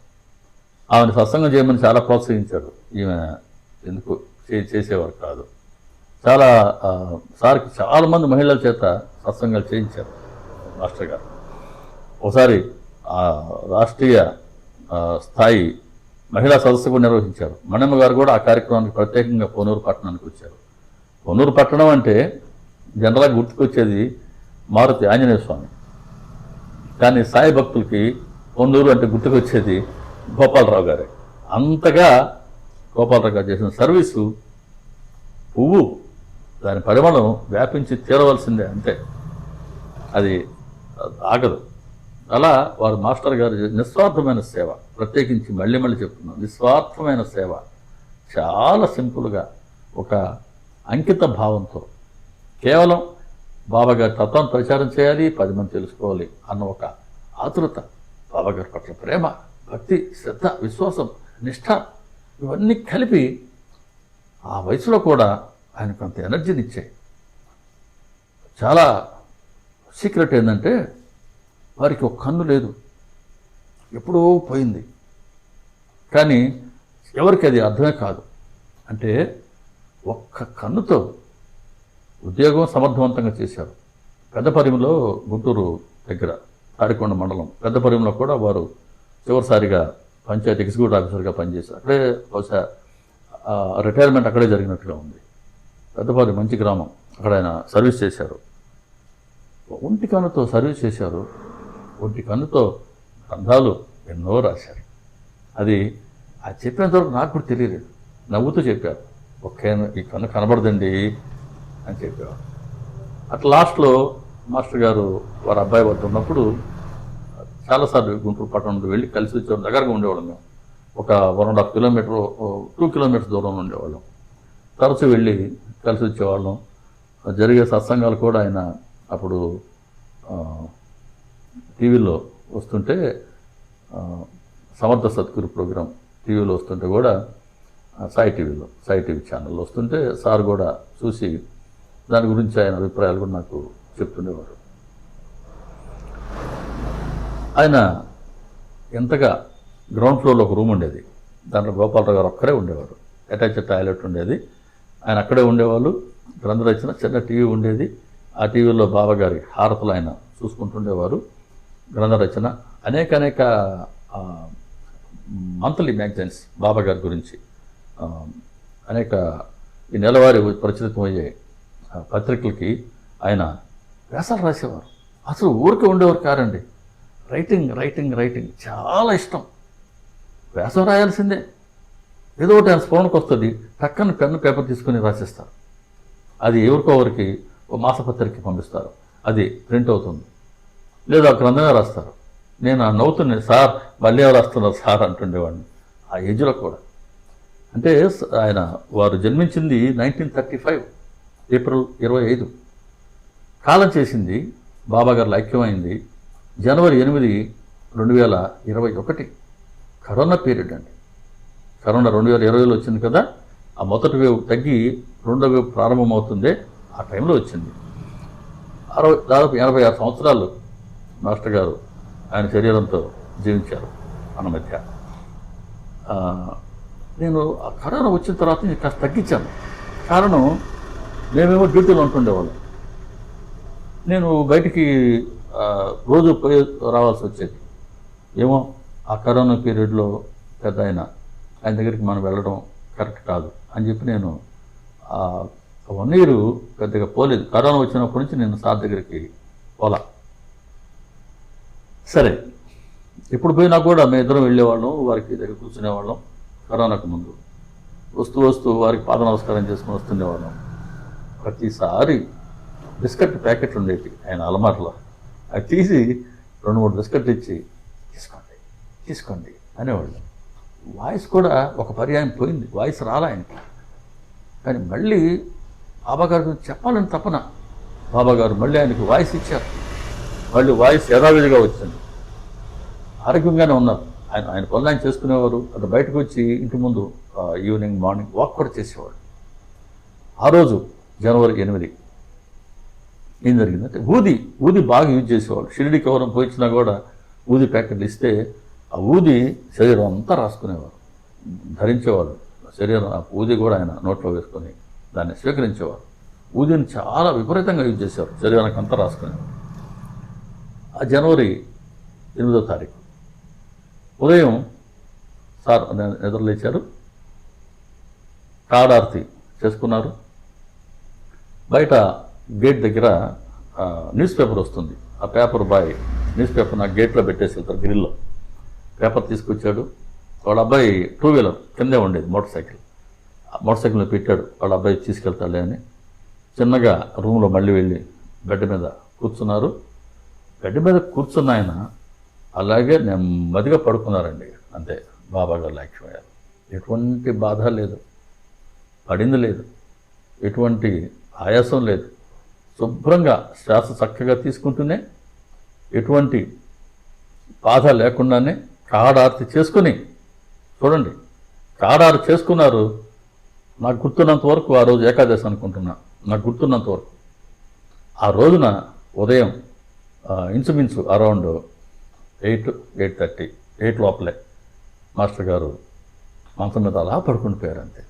ఆమెను సత్సంగం చేయమని చాలా ప్రోత్సహించారు. ఈమె ఎందుకు చేసేవారు కాదు. చాలా సార్కి చాలామంది మహిళల చేత సత్సంగాలు చేయించారు మాస్టర్ గారు. ఒకసారి రాష్ట్రీయ స్థాయి మహిళా సదస్సు కూడా నిర్వహించారు. మణమ్మ గారు కూడా ఆ కార్యక్రమానికి ప్రత్యేకంగా పొన్నూరు పట్టణానికి వచ్చారు. పొన్నూరు పట్టణం అంటే జనరల్గా గుర్తుకొచ్చేది మారుతి ఆంజనేయ స్వామి, కానీ సాయి భక్తులకి పొన్నూరు అంటే గుర్తుకొచ్చేది గోపాలరావు గారే. అంతగా గోపాలరావు గారు చేసిన సర్వీసు పువ్వు, దాని పరిమళం వ్యాపించి తీరవలసిందే, అంతే, అది ఆగదు. అలా వారు మాస్టర్ గారు నిస్వార్థమైన సేవ, ప్రత్యేకించి మళ్ళీ మళ్ళీ చెప్తున్నాం, నిస్వార్థమైన సేవ, చాలా సింపుల్గా ఒక అంకిత భావంతో కేవలం బాబాగారి తత్వాన్ని ప్రచారం చేయాలి, 10 మంది తెలుసుకోవాలి అన్న ఒక ఆతురత, బాబాగారి పట్ల ప్రేమ, భక్తి, శ్రద్ధ, విశ్వాసం, నిష్ఠ ఇవన్నీ కలిపి ఆ వయసులో కూడా ఆయనకు అంత ఎనర్జీని ఇచ్చాయి. చాలా సీక్రెట్ ఏంటంటే వారికి ఒక కన్ను లేదు, ఎప్పుడో పోయింది. కానీ ఎవరికి అది అర్థమే కాదు. అంటే ఒక్క కన్నుతో ఉద్యోగం సమర్థవంతంగా చేశారు. పెద్దపరిమిలో, గుంటూరు దగ్గర తాడికొండ మండలం పెద్దపరిమిలో కూడా వారు చివరిసారిగా పంచాయతీ ఎగ్జిక్యూటివ్ ఆఫీసర్గా పనిచేశారు. అక్కడే బహుశా రిటైర్మెంట్ అక్కడే జరిగినట్టుగా ఉంది. పెద్దపల్లి మంచి గ్రామం, అక్కడ ఆయన సర్వీస్ చేశారు. ఒంటి కన్నుతో సర్వీస్ చేశారు. ఒంటి కన్నుతో గ్రంథాలు ఎన్నో రాశారు. అది చెప్పేంతవరకు నాకు కూడా తెలియలేదు. నవ్వుతూ చెప్పారు, ఒకే ఈ కన్ను కనబడదండి అని చెప్పేవారు. అట్లా లాస్ట్లో మాస్టర్ గారు వారి అబ్బాయి వద్ద ఉన్నప్పుడు చాలాసార్లు గుంటూరు పట్టణంలో వెళ్ళి కలిసి వచ్చేవాళ్ళం. దగ్గరగా ఉండేవాళ్ళం మేము. ఒక 1.5 కిలోమీటర్ 2 కిలోమీటర్స్ దూరంలో ఉండేవాళ్ళం. తరచూ వెళ్ళి కలిసి వచ్చేవాళ్ళం. జరిగే సత్సంగాలు కూడా ఆయన అప్పుడు టీవీలో వస్తుంటే, సమర్థ సద్గురు ప్రోగ్రాం టీవీలో వస్తుంటే కూడా, సాయి టీవీ ఛానల్లో వస్తుంటే సార్ కూడా చూసి దాని గురించి ఆయన అభిప్రాయాలు కూడా నాకు చెప్తుండేవారు. ఆయన ఎంతగా గ్రౌండ్ ఫ్లోర్లో ఒక రూమ్ ఉండేది, దాంట్లో గోపాలరావు గారు ఒక్కడే ఉండేవారు. అటాచ్డ్ టాయిలెట్ ఉండేది, ఆయన అక్కడే ఉండేవాళ్ళు. గ్రంథ రచన, చిన్న టీవీ ఉండేది. ఆ టీవీలో బాబాగారి హారతులు ఆయన చూసుకుంటుండేవారు. గ్రంథ రచన, అనేక మంత్లీ మ్యాగజైన్స్ బాబాగారి గురించి, అనేక ఈ నెలవారీ ప్రచురితమయ్యే పత్రికలకి ఆయన వ్యాసాలు రాసేవారు. అసలు ఊరికే ఉండేవారు కారండి. రైటింగ్ చాలా ఇష్టం. వ్యాసం రాయాల్సిందే, ఏదో ఒకటి ఆయన స్ఫోరణకు వస్తుంది, టక్కన పెన్ను పేపర్ తీసుకుని రాసేస్తారు. అది ఎవరికొవరికి ఓ మాసపత్రికకి పంపిస్తారు, అది ప్రింట్ అవుతుంది, లేదా గ్రంథమే రాస్తారు. నేను నవ్వుతున్నాను, సార్ మళ్ళీ ఎవరు రాస్తున్నారు సార్ అంటుండేవాడిని ఆ ఏజ్లో కూడా. అంటే ఆయన వారు జన్మించింది 1935 ఏప్రిల్ 25. కాలం చేసింది, బాబాగారు ఐక్యమైంది జనవరి 8, 2021. కరోనా పీరియడ్ అండి. కరోనా 2020లో వచ్చింది కదా, ఆ మొదటి వేవ్ తగ్గి రెండో వేవ్ ప్రారంభమవుతుందే ఆ టైంలో వచ్చింది. దాదాపు 86 సంవత్సరాలు మాస్టర్ గారు ఆయన శరీరంతో జీవించారు మన మధ్య. నేను ఆ కరోనా వచ్చిన తర్వాత నేను కాస్త తగ్గించాను. కారణం, మేమేమో డ్యూటీలో ఉంటుండేవాళ్ళం. నేను బయటికి రోజు పోయి రావాల్సి వచ్చేది. ఏమో ఆ కరోనా పీరియడ్లో పెద్ద ఆయన దగ్గరికి మనం వెళ్ళడం కరెక్ట్ కాదు అని చెప్పి నేను 1 year పెద్దగా పోలేదు. కరోనా వచ్చినప్పటి నుంచి నేను సార్ దగ్గరికి పోలా. సరే, ఇప్పుడు పోయినా కూడా మేము ఇద్దరం వెళ్ళేవాళ్ళం, వారికి దగ్గర కూర్చునేవాళ్ళం. కరోనాకు ముందు వస్తూ వారికి పాద నమస్కారం చేసుకుని వస్తుండేవాళ్ళం. ప్రతిసారి బిస్కెట్ ప్యాకెట్లు ఉండేవి ఆయన అలమాటలో, అది తీసి 2-3 బిస్కెట్లు ఇచ్చి తీసుకోండి అనేవాళ్ళు. వాయిస్ కూడా ఒక పర్యాయం పోయింది, వాయిస్ రాలా ఆయనకి. కానీ మళ్ళీ బాబాగారి గురించి చెప్పాలని తపన, బాబాగారు మళ్ళీ ఆయనకు వాయిస్ ఇచ్చారు. మళ్ళీ వాయిస్ యథావిధిగా వచ్చింది. ఆరోగ్యంగానే ఉన్నారు. ఆయన పనులు ఆయన చేసుకునేవారు. అది బయటకు వచ్చి ఇంటి ముందు ఈవినింగ్ మార్నింగ్ వాక్ కూడా చేసేవాడు. ఆ రోజు జనవరి 8 ఏం జరిగిందంటే, ఊది బాగా యూజ్ చేసేవాళ్ళు. షిరిడికి ఎవరైనా పోయించినా కూడా ఊది ప్యాకెట్లు ఇస్తే ఆ ఊది శరీరం అంతా రాసుకునేవారు, ధరించేవాళ్ళు. శరీరం ఆ ఊది కూడా ఆయన నోట్లో వేసుకొని దాన్ని స్వీకరించేవారు. ఊదిని చాలా విపరీతంగా యూజ్ చేసేవారు, శరీరానికి అంతా రాసుకునేవారు. ఆ జనవరి 8వ తారీఖు ఉదయం సార్ నిద్రలేచారు, కాడార్తి చేసుకున్నారు. బయట గేట్ దగ్గర న్యూస్ పేపర్ వస్తుంది. ఆ పేపర్ బాయ్ న్యూస్ పేపర్ నాకు గేట్లో పెట్టేసి వెళ్తారు, గ్రిల్లో. పేపర్ తీసుకొచ్చాడు. వాళ్ళ అబ్బాయి 2 wheeler కిందే ఉండేది, మోటార్ సైకిల్ మీద పెట్టాడు. వాళ్ళ అబ్బాయి తీసుకెళ్తాడే అని చిన్నగా రూమ్లో మళ్ళీ వెళ్ళి బెడ్ మీద కూర్చున్నారు. బెడ్ మీద కూర్చున్న ఆయన అలాగే నెమ్మదిగా పడుకున్నారండి. అంతే బాబా గారు లక్ష్మయ్యారు. ఎటువంటి బాధ లేదు, పడింది లేదు, ఎటువంటి ఆయాసం లేదు. శుభ్రంగా శ్వాస చక్కగా తీసుకుంటూనే ఎటువంటి బాధ లేకుండానే కాడార్తి చేసుకుని, చూడండి కాడారు చేసుకున్నారు. నాకు గుర్తున్నంత వరకు ఆ రోజు ఏకాదశి అనుకుంటున్నా, నాకు గుర్తున్నంత వరకు ఆ రోజున ఉదయం ఇంచుమించు అరౌండ్ 8 లోపలే మాస్టర్ గారు మంచం మీద అలా పడుకుని పోయారు. అంతే.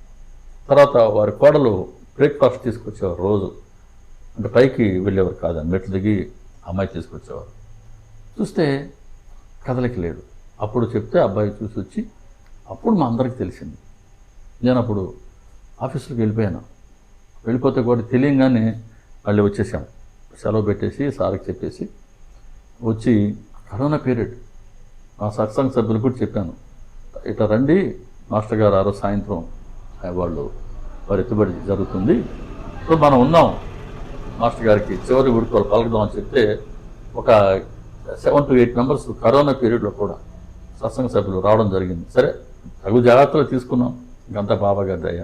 తర్వాత వారి కోడలు బ్రేక్ఫాస్ట్ తీసుకొచ్చేవారు రోజు. అంటే పైకి వెళ్ళేవారు కాదని, మెట్లు దిగి అమ్మాయి తీసుకొచ్చేవారు. చూస్తే కదలిక లేదు. అప్పుడు చెప్తే అబ్బాయి చూసి వచ్చి అప్పుడు మా అందరికీ తెలిసింది. నేను అప్పుడు ఆఫీసులోకి వెళ్ళిపోయాను. వెళ్ళిపోతే కూడా తెలియంగానే మళ్ళీ వచ్చేసాం. సెలవు పెట్టేసి సార్కి చెప్పేసి వచ్చి కరోనా పీరియడ్ మా సత్సంగ సభ్యులు కూడా చెప్పాను, ఇట్లా రండి మాస్టర్ గారు ఆ రోజు సాయంత్రం వారి ఎత్తుబడి జరుగుతుంది, సో మనం ఉన్నాం మాస్టర్ గారికి చివరి ఉడుకోలు పలకదామని చెప్తే ఒక 7 to 8 మెంబర్స్ కరోనా పీరియడ్లో కూడా సత్సంగ సభ్యులు రావడం జరిగింది. సరే తగు జాగ్రత్తలు తీసుకున్నాం, ఇంకంతా బాబా గారి దయ.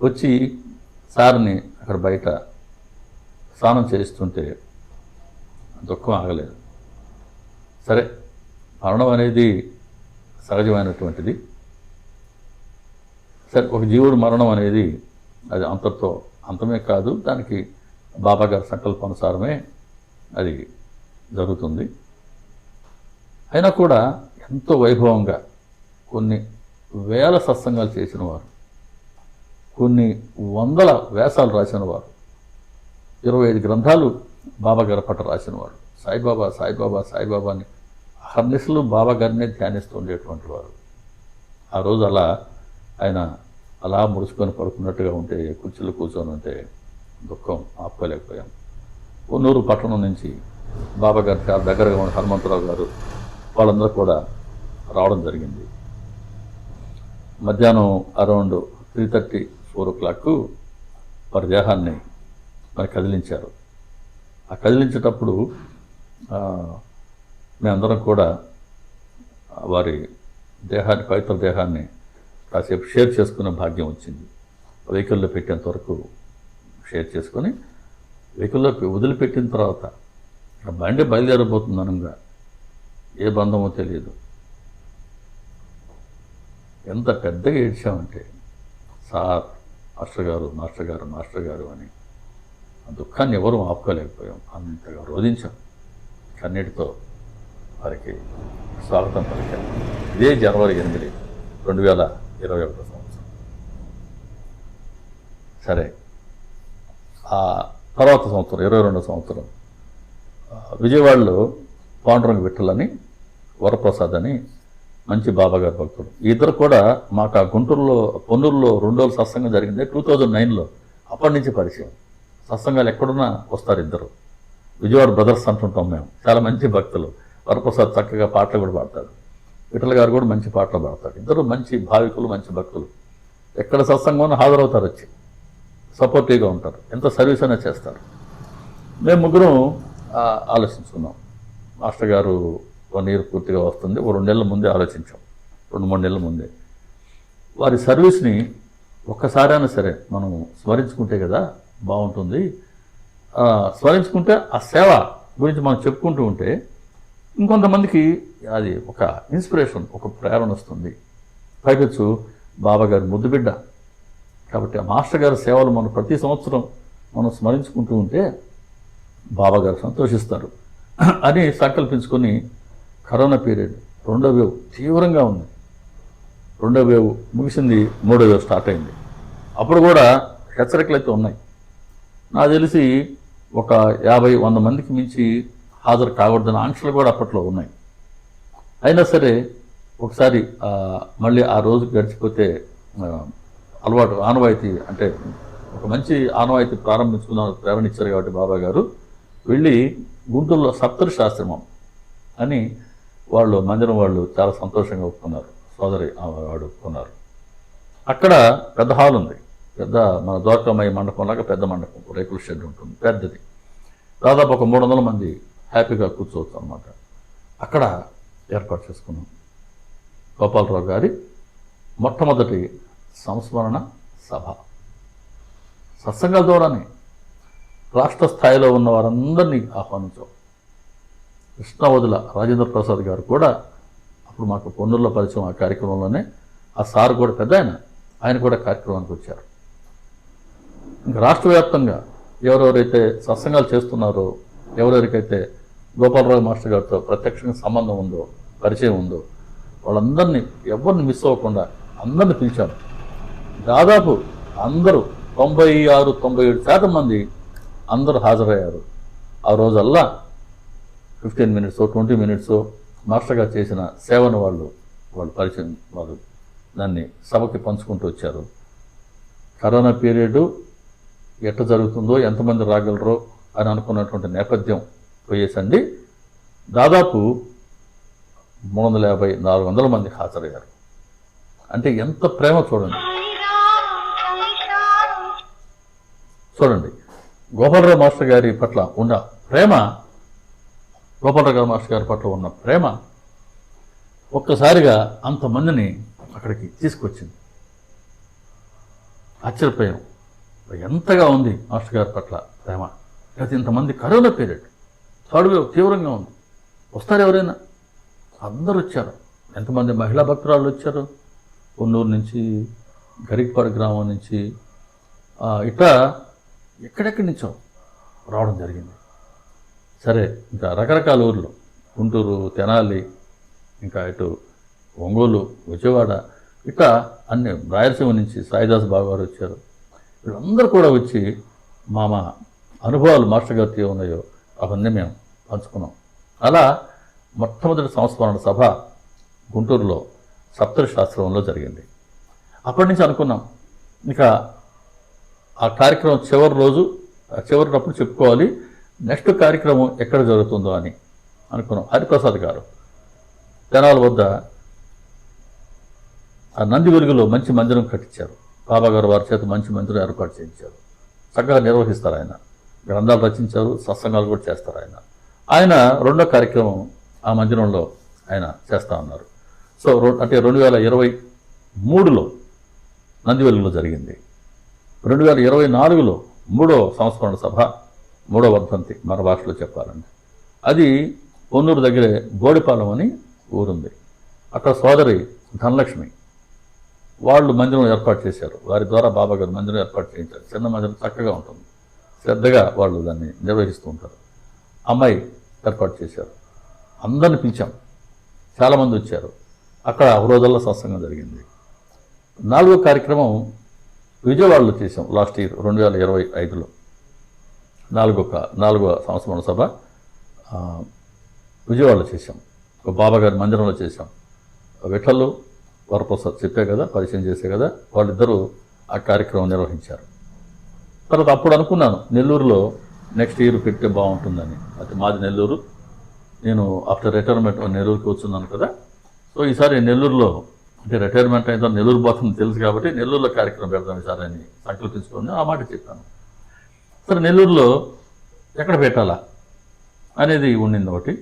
వచ్చి సార్ని అక్కడ బయట స్నానం చేస్తుంటే దుఃఖం ఆగలేదు. సరే మరణం అనేది సహజమైనటువంటిది. సరే ఒక జీవుడు మరణం అనేది అది అంతటితో అంతమే కాదు, దానికి బాబా గారి సంకల్పానుసారమే అది జరుగుతుంది. అయినా కూడా ఎంతో వైభవంగా కొన్ని వేల సత్సంగాలు చేసిన వారు, కొన్ని వందల వ్యాసాలు రాసిన వారు, 25 గ్రంథాలు బాబా గారి పట్ల రాసిన వారు, సాయిబాబా సాయిబాబా సాయిబాబాని అహర్నిశలు బాబా గారినే ధ్యానిస్తూ ఉండేటువంటి వారు. ఆ రోజు అలా ఆయన అలా ముడుచుకొని పడుకున్నట్టుగా ఉంటే, కుర్చీలో కూర్చొని ఉంటే దుఃఖం ఆపుకోలేకపోయాం. కొన్నూరు పట్టణం నుంచి బాబా గారి చాలా దగ్గరగా ఉన్న హనుమంతరావు గారు వాళ్ళందరూ కూడా రావడం జరిగింది. మధ్యాహ్నం అరౌండ్ 3:30, 4 o'clock వారి దేహాన్ని మరి కదిలించారు. ఆ కదిలించేటప్పుడు మేమందరం కూడా వారి దేహాన్ని, పవిత్ర దేహాన్ని కాసేపు షేర్ చేసుకునే భాగ్యం వచ్చింది. వెహికల్లో పెట్టేంత వరకు షేర్ చేసుకొని వెహికల్లో వదిలిపెట్టిన తర్వాత ఆ బండి బయలుదేరబోతుంది అనగా ఏ బంధమో తెలియదు, ఎంత పెద్దగా ఏడ్చామంటే సార్ మాస్టర్ గారు మాస్టర్ గారు మాస్టర్ గారు అని ఆ దుఃఖాన్ని ఎవరూ ఆపుకోలేకపోయాం. అంతగా రోధించాం. కన్నీటితో వారికి స్వాగతం పలికాం. ఇదే జనవరి 8, 2021 సంవత్సరం. సరే ఆ తర్వాత సంవత్సరం 22వ సంవత్సరం విజయవాడలో పాండురంగ విఠలని వరప్రసాద్ అని మంచి బాబాగారు భక్తుడు. ఈ ఇద్దరు కూడా మాకు ఆ గుంటూరులో పొన్నూరులో 2 రోజులు సత్సంగం జరిగింది 2009లో. అప్పటి నుంచి పరిచయం. సత్సంగాలు ఎక్కడున్నా వస్తారు ఇద్దరు. విజయవాడ బ్రదర్స్ అంటుంటాం మేము. చాలా మంచి భక్తులు. వరప్రసాద్ చక్కగా పాటలు కూడా పాడతాడు, విఠల గారు కూడా మంచి పాటలు పాడతాడు. ఇద్దరు మంచి భావికులు, మంచి భక్తులు. ఎక్కడ సత్సంగం హాజరవుతారు, వచ్చి సపోర్టివ్గా ఉంటారు, ఎంత సర్వీస్ అయినా చేస్తారు. మేము ముగ్గురం ఆలోచించుకున్నాం, మాస్టర్ గారు 1 year పూర్తిగా వస్తుంది, 2 నెలల ముందే ఆలోచించాం. 2-3 నెలల ముందే వారి సర్వీస్ని ఒక్కసారైనా సరే మనం స్మరించుకుంటే కదా బాగుంటుంది. స్మరించుకుంటే ఆ సేవ గురించి మనం చెప్పుకుంటూ ఉంటే ఇంకొంతమందికి అది ఒక ఇన్స్పిరేషన్, ఒక ప్రేరణ వస్తుంది. పైకొచ్చు బాబా గారి ముద్దుబిడ్డ కాబట్టి ఆ మాస్టర్ గారి సేవలు మనం ప్రతి సంవత్సరం మనం స్మరించుకుంటూ ఉంటే బాబా గారు సంతోషిస్తారు అని సంకల్పించుకొని కరోనా పీరియడ్ 2వ వేవ్ తీవ్రంగా ఉంది. 2వ వేవ్ ముగిసింది, 3వ వేవ్ స్టార్ట్ అయింది. అప్పుడు కూడా హెచ్చరికలు అయితే ఉన్నాయి. నాకు తెలిసి ఒక 50-100 మందికి మించి హాజరు కాకూడదని ఆంక్షలు కూడా అప్పట్లో ఉన్నాయి. అయినా సరే ఒకసారి మళ్ళీ ఆ రోజు గడిచిపోతే అలవాటు ఆనవాయితీ, అంటే ఒక మంచి ఆనవాయితీ ప్రారంభించుకుందాం ప్రేరణ ఇచ్చారు కాబట్టి బాబా గారు వెళ్ళి గుంటూరులో సప్తఋషి ఆశ్రమం అని వాళ్ళు మందిరం వాళ్ళు చాలా సంతోషంగా ఒప్పుకున్నారు. సోదరి వాడు ఒప్పుకున్నారు. అక్కడ పెద్ద హాల్ ఉంది, పెద్ద మన ద్వారకామయ్య మండపం లాగా పెద్ద మండపం, రేకుల షెడ్ ఉంటుంది పెద్దది. దాదాపు ఒక 300 మంది హ్యాపీగా కూర్చోవచ్చు అన్నమాట. అక్కడ ఏర్పాటు చేసుకున్నాం. గోపాలరావు గారి మొట్టమొదటి సంస్మరణ సభ. సత్సంగాల ద్వారానే రాష్ట్ర స్థాయిలో ఉన్న వారందరినీ ఆహ్వానించాం. కృష్ణావదుల రాజేంద్ర ప్రసాద్ గారు కూడా అప్పుడు మాకు పొన్నూరులో పరిచయం. ఆ కార్యక్రమంలోనే ఆ సార్ కూడా పెద్ద ఆయన కూడా కార్యక్రమానికి వచ్చారు. ఇంకా రాష్ట్ర వ్యాప్తంగా ఎవరెవరైతే సత్సంగాలు చేస్తున్నారో, ఎవరెవరికైతే గోపాలరావు మాస్టర్ గారితో ప్రత్యక్షంగా సంబంధం ఉందో, పరిచయం ఉందో, వాళ్ళందరినీ ఎవరిని మిస్ అవ్వకుండా అందరిని పిలిచారు. దాదాపు అందరూ 96-97% మంది అందరూ హాజరయ్యారు. ఆ రోజల్లా 15 minutes 20 minutes మాస్టర్ గారు చేసిన సేవను వాళ్ళు పరిచయం, వాళ్ళు దాన్ని సభకి పంచుకుంటూ వచ్చారు. కరోనా పీరియడ్ ఎట్లా జరుగుతుందో, ఎంతమంది రాగలరో అని అనుకున్నటువంటి నేపథ్యం పోయేసండి దాదాపు 350-400 మంది హాజరయ్యారు. అంటే ఎంత ప్రేమ చూడండి. గోపాలరావు మాస్టర్ గారి పట్ల ఉన్న ప్రేమ, గోపాలరావు మాస్టర్ గారి పట్ల ఉన్న ప్రేమ ఒక్కసారిగా అంతమందిని అక్కడికి తీసుకొచ్చింది. ఆశ్చర్యపోయాం, ఎంతగా ఉంది మాస్టర్ గారి పట్ల ప్రేమ. అయితే ఇంతమంది కరోనా పీరియడ్, థర్డ్ వేవ్ తీవ్రంగా ఉంది, వస్తారు ఎవరైనా? అందరూ వచ్చారు. ఎంతమంది మహిళా భక్తురాళ్ళు వచ్చారు, పొన్నూరు నుంచి, గరికపాడు గ్రామం నుంచి, ఇట్లా ఎక్కడెక్కడి నుంచో రావడం జరిగింది. సరే, ఇంకా రకరకాల ఊర్లు, గుంటూరు, తెనాలి, ఇంకా ఇటు ఒంగోలు, విజయవాడ, ఇట్లా అన్ని, రాయలసీమ నుంచి సాయిదాస్ బాబు గారు వచ్చారు. వీళ్ళందరూ కూడా వచ్చి మా అనుభవాలు మాస్టర్ గారితో ఉన్నాయో అవన్నీ మేము పంచుకున్నాం. అలా మొట్టమొదటి సంస్మరణ సభ గుంటూరులో సప్తర్షి ఆశ్రమంలో జరిగింది. అప్పటి నుంచి అనుకున్నాం, ఇంకా ఆ కార్యక్రమం చివరినప్పుడు చెప్పుకోవాలి, నెక్స్ట్ కార్యక్రమం ఎక్కడ జరుగుతుందో అని అనుకున్నాం. హరిప్రసాద్ గారు తెనాల వద్ద ఆ నంది వెలుగులో మంచి మందిరం కట్టించారు. బాబా గారు వారి చేత మంచి మందిరం ఏర్పాటు చేయించారు. చక్కగా నిర్వహిస్తారు. ఆయన గ్రంథాలు రచించారు, సత్సంగాలు కూడా చేస్తారు. ఆయన రెండో కార్యక్రమం ఆ మందిరంలో ఆయన చేస్తూ ఉన్నారు. సో అంటే 2023లో నంది వెలుగులో జరిగింది. 2024లో 3వ సంస్మరణ సభ, 3వ వర్ధంతి మన భాషలో చెప్పాలండి. అది పొన్నూరు దగ్గరే బోడిపాలెం అని ఊరుంది. అక్కడ సోదరి ధనలక్ష్మి వాళ్ళు మందిరం ఏర్పాటు చేశారు. వారి ద్వారా బాబా గారు మందిరం ఏర్పాటు చేయించారు. చిన్న మందిరం చక్కగా ఉంటుంది, శ్రద్ధగా వాళ్ళు దాన్ని నిర్వహిస్తూ ఉంటారు. అమ్మాయి ఏర్పాటు చేశారు. అందరిని పిలిచాం, చాలామంది వచ్చారు. అక్కడ రోజుల్లో సత్సంగం జరిగింది. 4వ కార్యక్రమం విజయవాడలో చేసాం లాస్ట్ ఇయర్ 2025లో. 4వ సంస్మరణ సభ విజయవాడలో చేసాం. బాబా గారి మందిరంలో చేసాం. విఠలు, వరప్రసాద్ చెప్పే కదా, పరిచయం చేసే కదా, వాళ్ళిద్దరూ ఆ కార్యక్రమం నిర్వహించారు. తర్వాత అప్పుడు అనుకున్నాను నెల్లూరులో నెక్స్ట్ ఇయర్ పెడితే బాగుంటుందని. అది మాది నెల్లూరు, నేను ఆఫ్టర్ రిటైర్మెంట్ నెల్లూరుకి వచ్చున్నాను కదా. సో ఈసారి నెల్లూరులో, అంటే రిటైర్మెంట్ అయిన నెల్లూరు పోతుంది తెలుసు కాబట్టి నెల్లూరులో కార్యక్రమం పెడతాం ఈసారి అని సంకల్పించుకొని ఆ మాట చెప్పాను. సరే, నెల్లూరులో ఎక్కడ పెట్టాలా అనేది ఉండింది ఒకటి.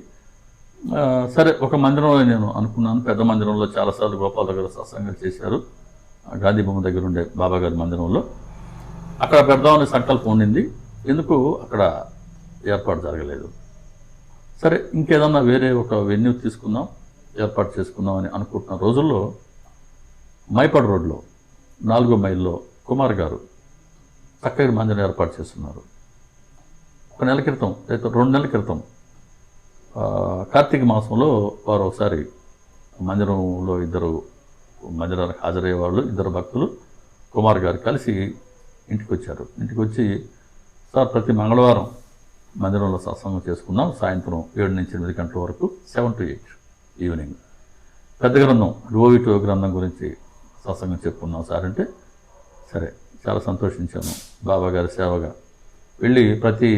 సరే, ఒక మందిరంలో నేను అనుకున్నాను. పెద్ద మందిరంలో చాలాసార్లు గోపాల్ గారు సత్సంగం చేశారు, గాంధీ బొమ్మ దగ్గర ఉండే బాబా గారి మందిరంలో. అక్కడ పెడదామనే సంకల్పం ఉండింది. ఎందుకు అక్కడ ఏర్పాటు జరగలేదు. సరే, ఇంకేదన్నా వేరే ఒక వెన్యూ తీసుకుందాం, ఏర్పాటు చేసుకుందాం అని అనుకుంటున్న రోజుల్లో మైపాడు రోడ్లో 4వ మైల్లో కుమార్ గారు చక్కగా మందిరం ఏర్పాటు చేస్తున్నారు. ఒక నెల క్రితం, లేదా 2 నెలల క్రితం కార్తీక మాసంలో వారు ఒకసారి మందిరంలో మందిరానికి హాజరయ్యే వాళ్ళు, 2 భక్తులు కుమార్ గారు కలిసి ఇంటికి వచ్చారు. ఇంటికి వచ్చి, సార్ ప్రతి మంగళవారం మందిరంలో సత్సంగం చేసుకున్నాం, సాయంత్రం 7 నుంచి 8 గంటల వరకు, 7 to 8 ఈవినింగ్. పెద్ద గ్రంథం ఓవిటో గ్రంథం గురించి సత్సంగం చెప్పుకున్నాం సార్ అంటే, సరే చాలా సంతోషించాను. బాబా గారి సేవగా వెళ్ళి ప్రతి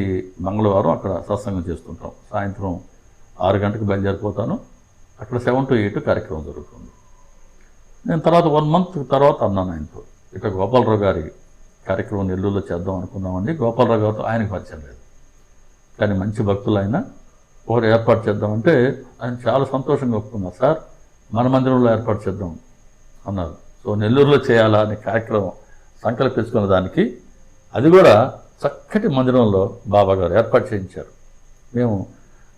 మంగళవారం అక్కడ సత్సంగం చేస్తుంటాం. సాయంత్రం 6 గంటలకు బయలుదేరిపోతాను. అక్కడ 7 to 8 కార్యక్రమం జరుగుతుంది. నేను తర్వాత 1 month తర్వాత అన్నాను ఆయనతో, ఇక గోపాలరావు గారి కార్యక్రమం నెల్లూరులో చేద్దాం అనుకున్నామండి. గోపాలరావు గారితో ఆయనకు పరిచయం లేదు, కానీ మంచి భక్తులు ఆయన, ఒకటి ఏర్పాటు చేద్దామంటే ఆయన చాలా సంతోషంగా ఒప్పుకున్నారు. సార్ మన మందిరంలో ఏర్పాటు చేద్దాం అన్నారు. సో నెల్లూరులో చేయాలా అనే కార్యక్రమం సంకల్పించుకున్న దానికి అది కూడా చక్కటి మందిరంలో బాబా గారు ఏర్పాటు చేయించారు. మేము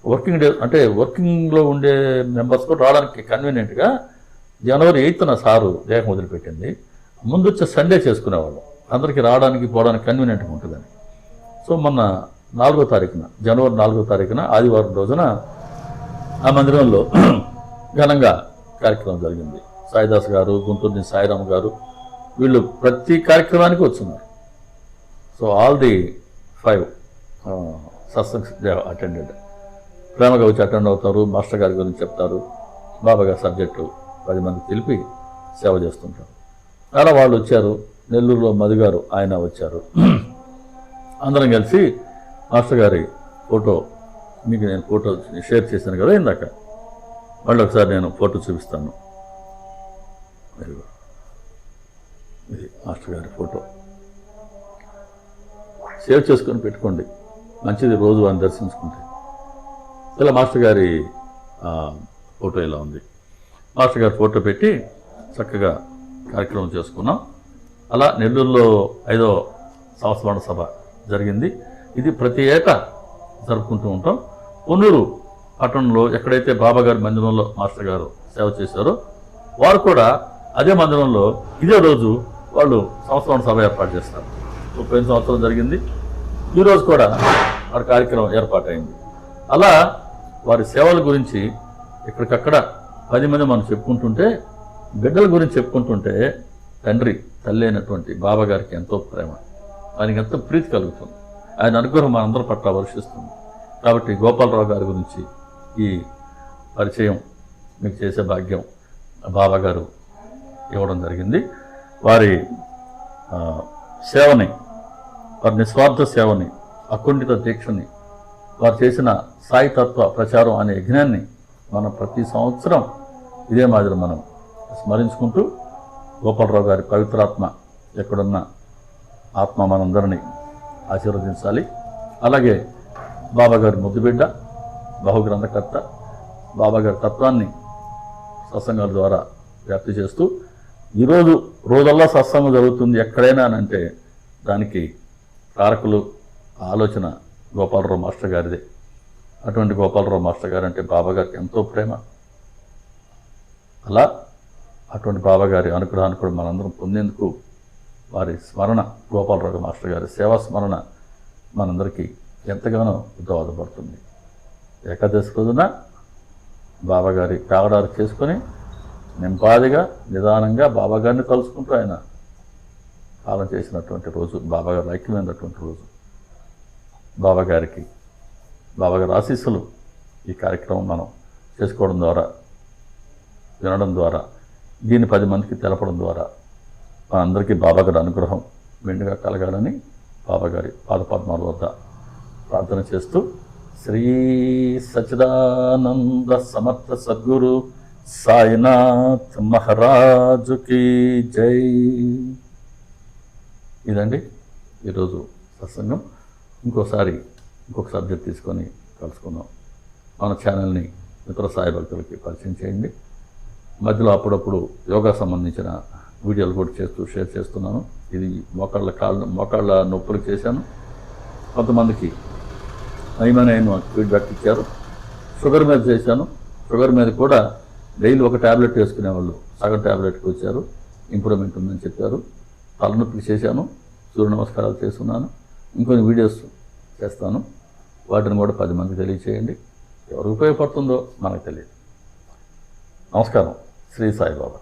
వర్కింగ్ డే అంటే వర్కింగ్లో ఉండే మెంబర్స్ కూడా రావడానికి కన్వీనియంట్గా జనవరి 8న సారు దేహం వదిలిపెట్టింది. ముందు వచ్చే సండే చేసుకునేవాళ్ళం, అందరికీ రావడానికి పోవడానికి కన్వీనియంట్గా ఉంటుందని. సో మొన్న 4వ తారీఖున జనవరి 4వ తారీఖున ఆదివారం రోజున ఆ మందిరంలో ఘనంగా కార్యక్రమం జరిగింది. సాయిదాస్ గారు, గుంటూరు నుంచి సాయిరామ్ గారు, వీళ్ళు ప్రతి కార్యక్రమానికి వచ్చున్నారు. So all the 5 satsangs attended. ప్రేమగా వచ్చి అటెండ్ అవుతారు, మాస్టర్ గారి గురించి చెప్తారు, బాబా గారి సబ్జెక్టు 10 మంది తెలిపి సేవ చేస్తుంటారు. అలా వాళ్ళు వచ్చారు. నెల్లూరులో మధు గారు ఆయన వచ్చారు. అందరం కలిసి మాస్టర్ గారి ఫోటో, మీకు నేను ఫోటో షేర్ చేశాను కదా ఇందాక, మళ్ళీ ఒకసారి నేను ఫోటో చూపిస్తాను. ఇది మాస్టర్ గారి ఫోటో, సేవ్ చేసుకొని పెట్టుకోండి, మంచిది రోజు అని దర్శించుకుంటే. ఇలా మాస్టర్ గారి ఫోటో ఇలా ఉంది. మాస్టర్ గారి ఫోటో పెట్టి చక్కగా కార్యక్రమం చేసుకున్నాం. అలా నెల్లూరులో 5వ సంవత్సరాల సభ జరిగింది. ఇది ప్రతి ఏటా జరుపుకుంటూ ఉంటాం. పొన్నూరు పట్టణంలో ఎక్కడైతే బాబా గారి మందిరంలో మాస్టర్ గారు సేవ చేశారో వారు కూడా అదే మందిరంలో ఇదే రోజు వాళ్ళు సంవత్సరాల సభ ఏర్పాటు చేస్తారు. 30 సంవత్సరం జరిగింది. ఈరోజు కూడా వారి కార్యక్రమం ఏర్పాటైంది. అలా వారి సేవల గురించి ఇక్కడికక్కడ 10 మంది మనం చెప్పుకుంటుంటే, బిడ్డల గురించి చెప్పుకుంటుంటే తండ్రి తల్లి అయినటువంటి బాబా గారికి ఎంతో ప్రేమ, ఆయనకి ఎంతో ప్రీతి కలుగుతుంది. ఆయన అనుగ్రహం మనందరి పట్ల వర్షిస్తుంది. కాబట్టి గోపాలరావు గారి గురించి ఈ పరిచయం మీకు చేసే భాగ్యం బాబా గారు ఇవ్వడం జరిగింది. వారి సేవని, వారి నిస్వార్థ సేవని, అకుంఠిత దీక్షని, వారు చేసిన సాయి తత్వ ప్రచారం అనే యజ్ఞాన్ని మనం ప్రతి సంవత్సరం ఇదే మాదిరి మనం స్మరించుకుంటూ గోపాలరావు గారి పవిత్రాత్మ ఎక్కడున్న ఆత్మ మనందరినీ ఆశీర్వదించాలి. అలాగే బాబా గారి ముద్దుబిడ్డ, బహుగ్రంథకర్త, బాబా గారి తత్వాన్ని సత్సంగాల ద్వారా వ్యాప్తి చేస్తూ ఈరోజు రోజల్లా సత్సంగం జరుగుతుంది ఎక్కడైనా అని అంటే దానికి కారకులు ఆలోచన గోపాలరావు మాస్టర్ గారిదే. అటువంటి గోపాలరావు మాస్టర్ గారు అంటే బాబా గారికి ఎంతో ప్రేమ. అలా అటువంటి బాబా గారి అనుగ్రహాన్ని కూడా మనందరం పొందేందుకు వారి స్మరణ, గోపాలరావు మాస్టర్ గారి సేవా స్మరణ మనందరికీ ఎంతగానో దోహదపడుతుంది. ఏకాదశి రోజున బాబా గారి కాగడాలు చేసుకొని నింపాదిగా నిదానంగా బాబా గారిని తలుచుకుంటూ ఆయన కాలం చేసినటువంటి రోజు, బాబా గారు ఐక్యమైనటువంటి రోజు. బాబా గారికి, బాబా గారి ఆశీస్సులు ఈ కార్యక్రమం మనం చేసుకోవడం ద్వారా, వినడం ద్వారా, దీన్ని 10 మందికి తెలపడం ద్వారా మనందరికీ బాబా గారి అనుగ్రహం మెండుగా కలగాలని బాబా గారి పాదపద్మాల వద్ద ప్రార్థన చేస్తూ శ్రీ సచ్చిదానంద సమర్థ సద్గురు సాయినాథ్ మహారాజుకి జై. ఇదండి ఈరోజు సత్సంగం. ఇంకొక సబ్జెక్ట్ తీసుకొని కలుసుకుందాం. మన ఛానల్ని ఇతర సాయి భక్తులకి పరిచయం చేయండి. మధ్యలో అప్పుడప్పుడు యోగా సంబంధించిన వీడియోలు కూడా షేర్ చేస్తున్నాను. ఇది మోకాళ్ళ నొప్పులకు చేశాను. కొంతమందికి నయమైన ఫీడ్బ్యాక్ ఇచ్చారు. షుగర్ మీద చేశాను. షుగర్ మీద కూడా డైలీ ఒక ట్యాబ్లెట్ వేసుకునేవాళ్ళు సగం ట్యాబ్లెట్కి వచ్చారు, ఇంప్రూవ్మెంట్ ఉందని చెప్పారు. తలనొప్పికి చేశాను, సూర్య నమస్కారాలు చేస్తున్నాను. ఇంకొన్ని వీడియోస్ చేస్తాను, వాటిని కూడా 10 మందికి తెలియచేయండి. ఎవరికి ఉపయోగపడుతుందో మనకు తెలియదు. నమస్కారం. శ్రీ సాయిబాబా.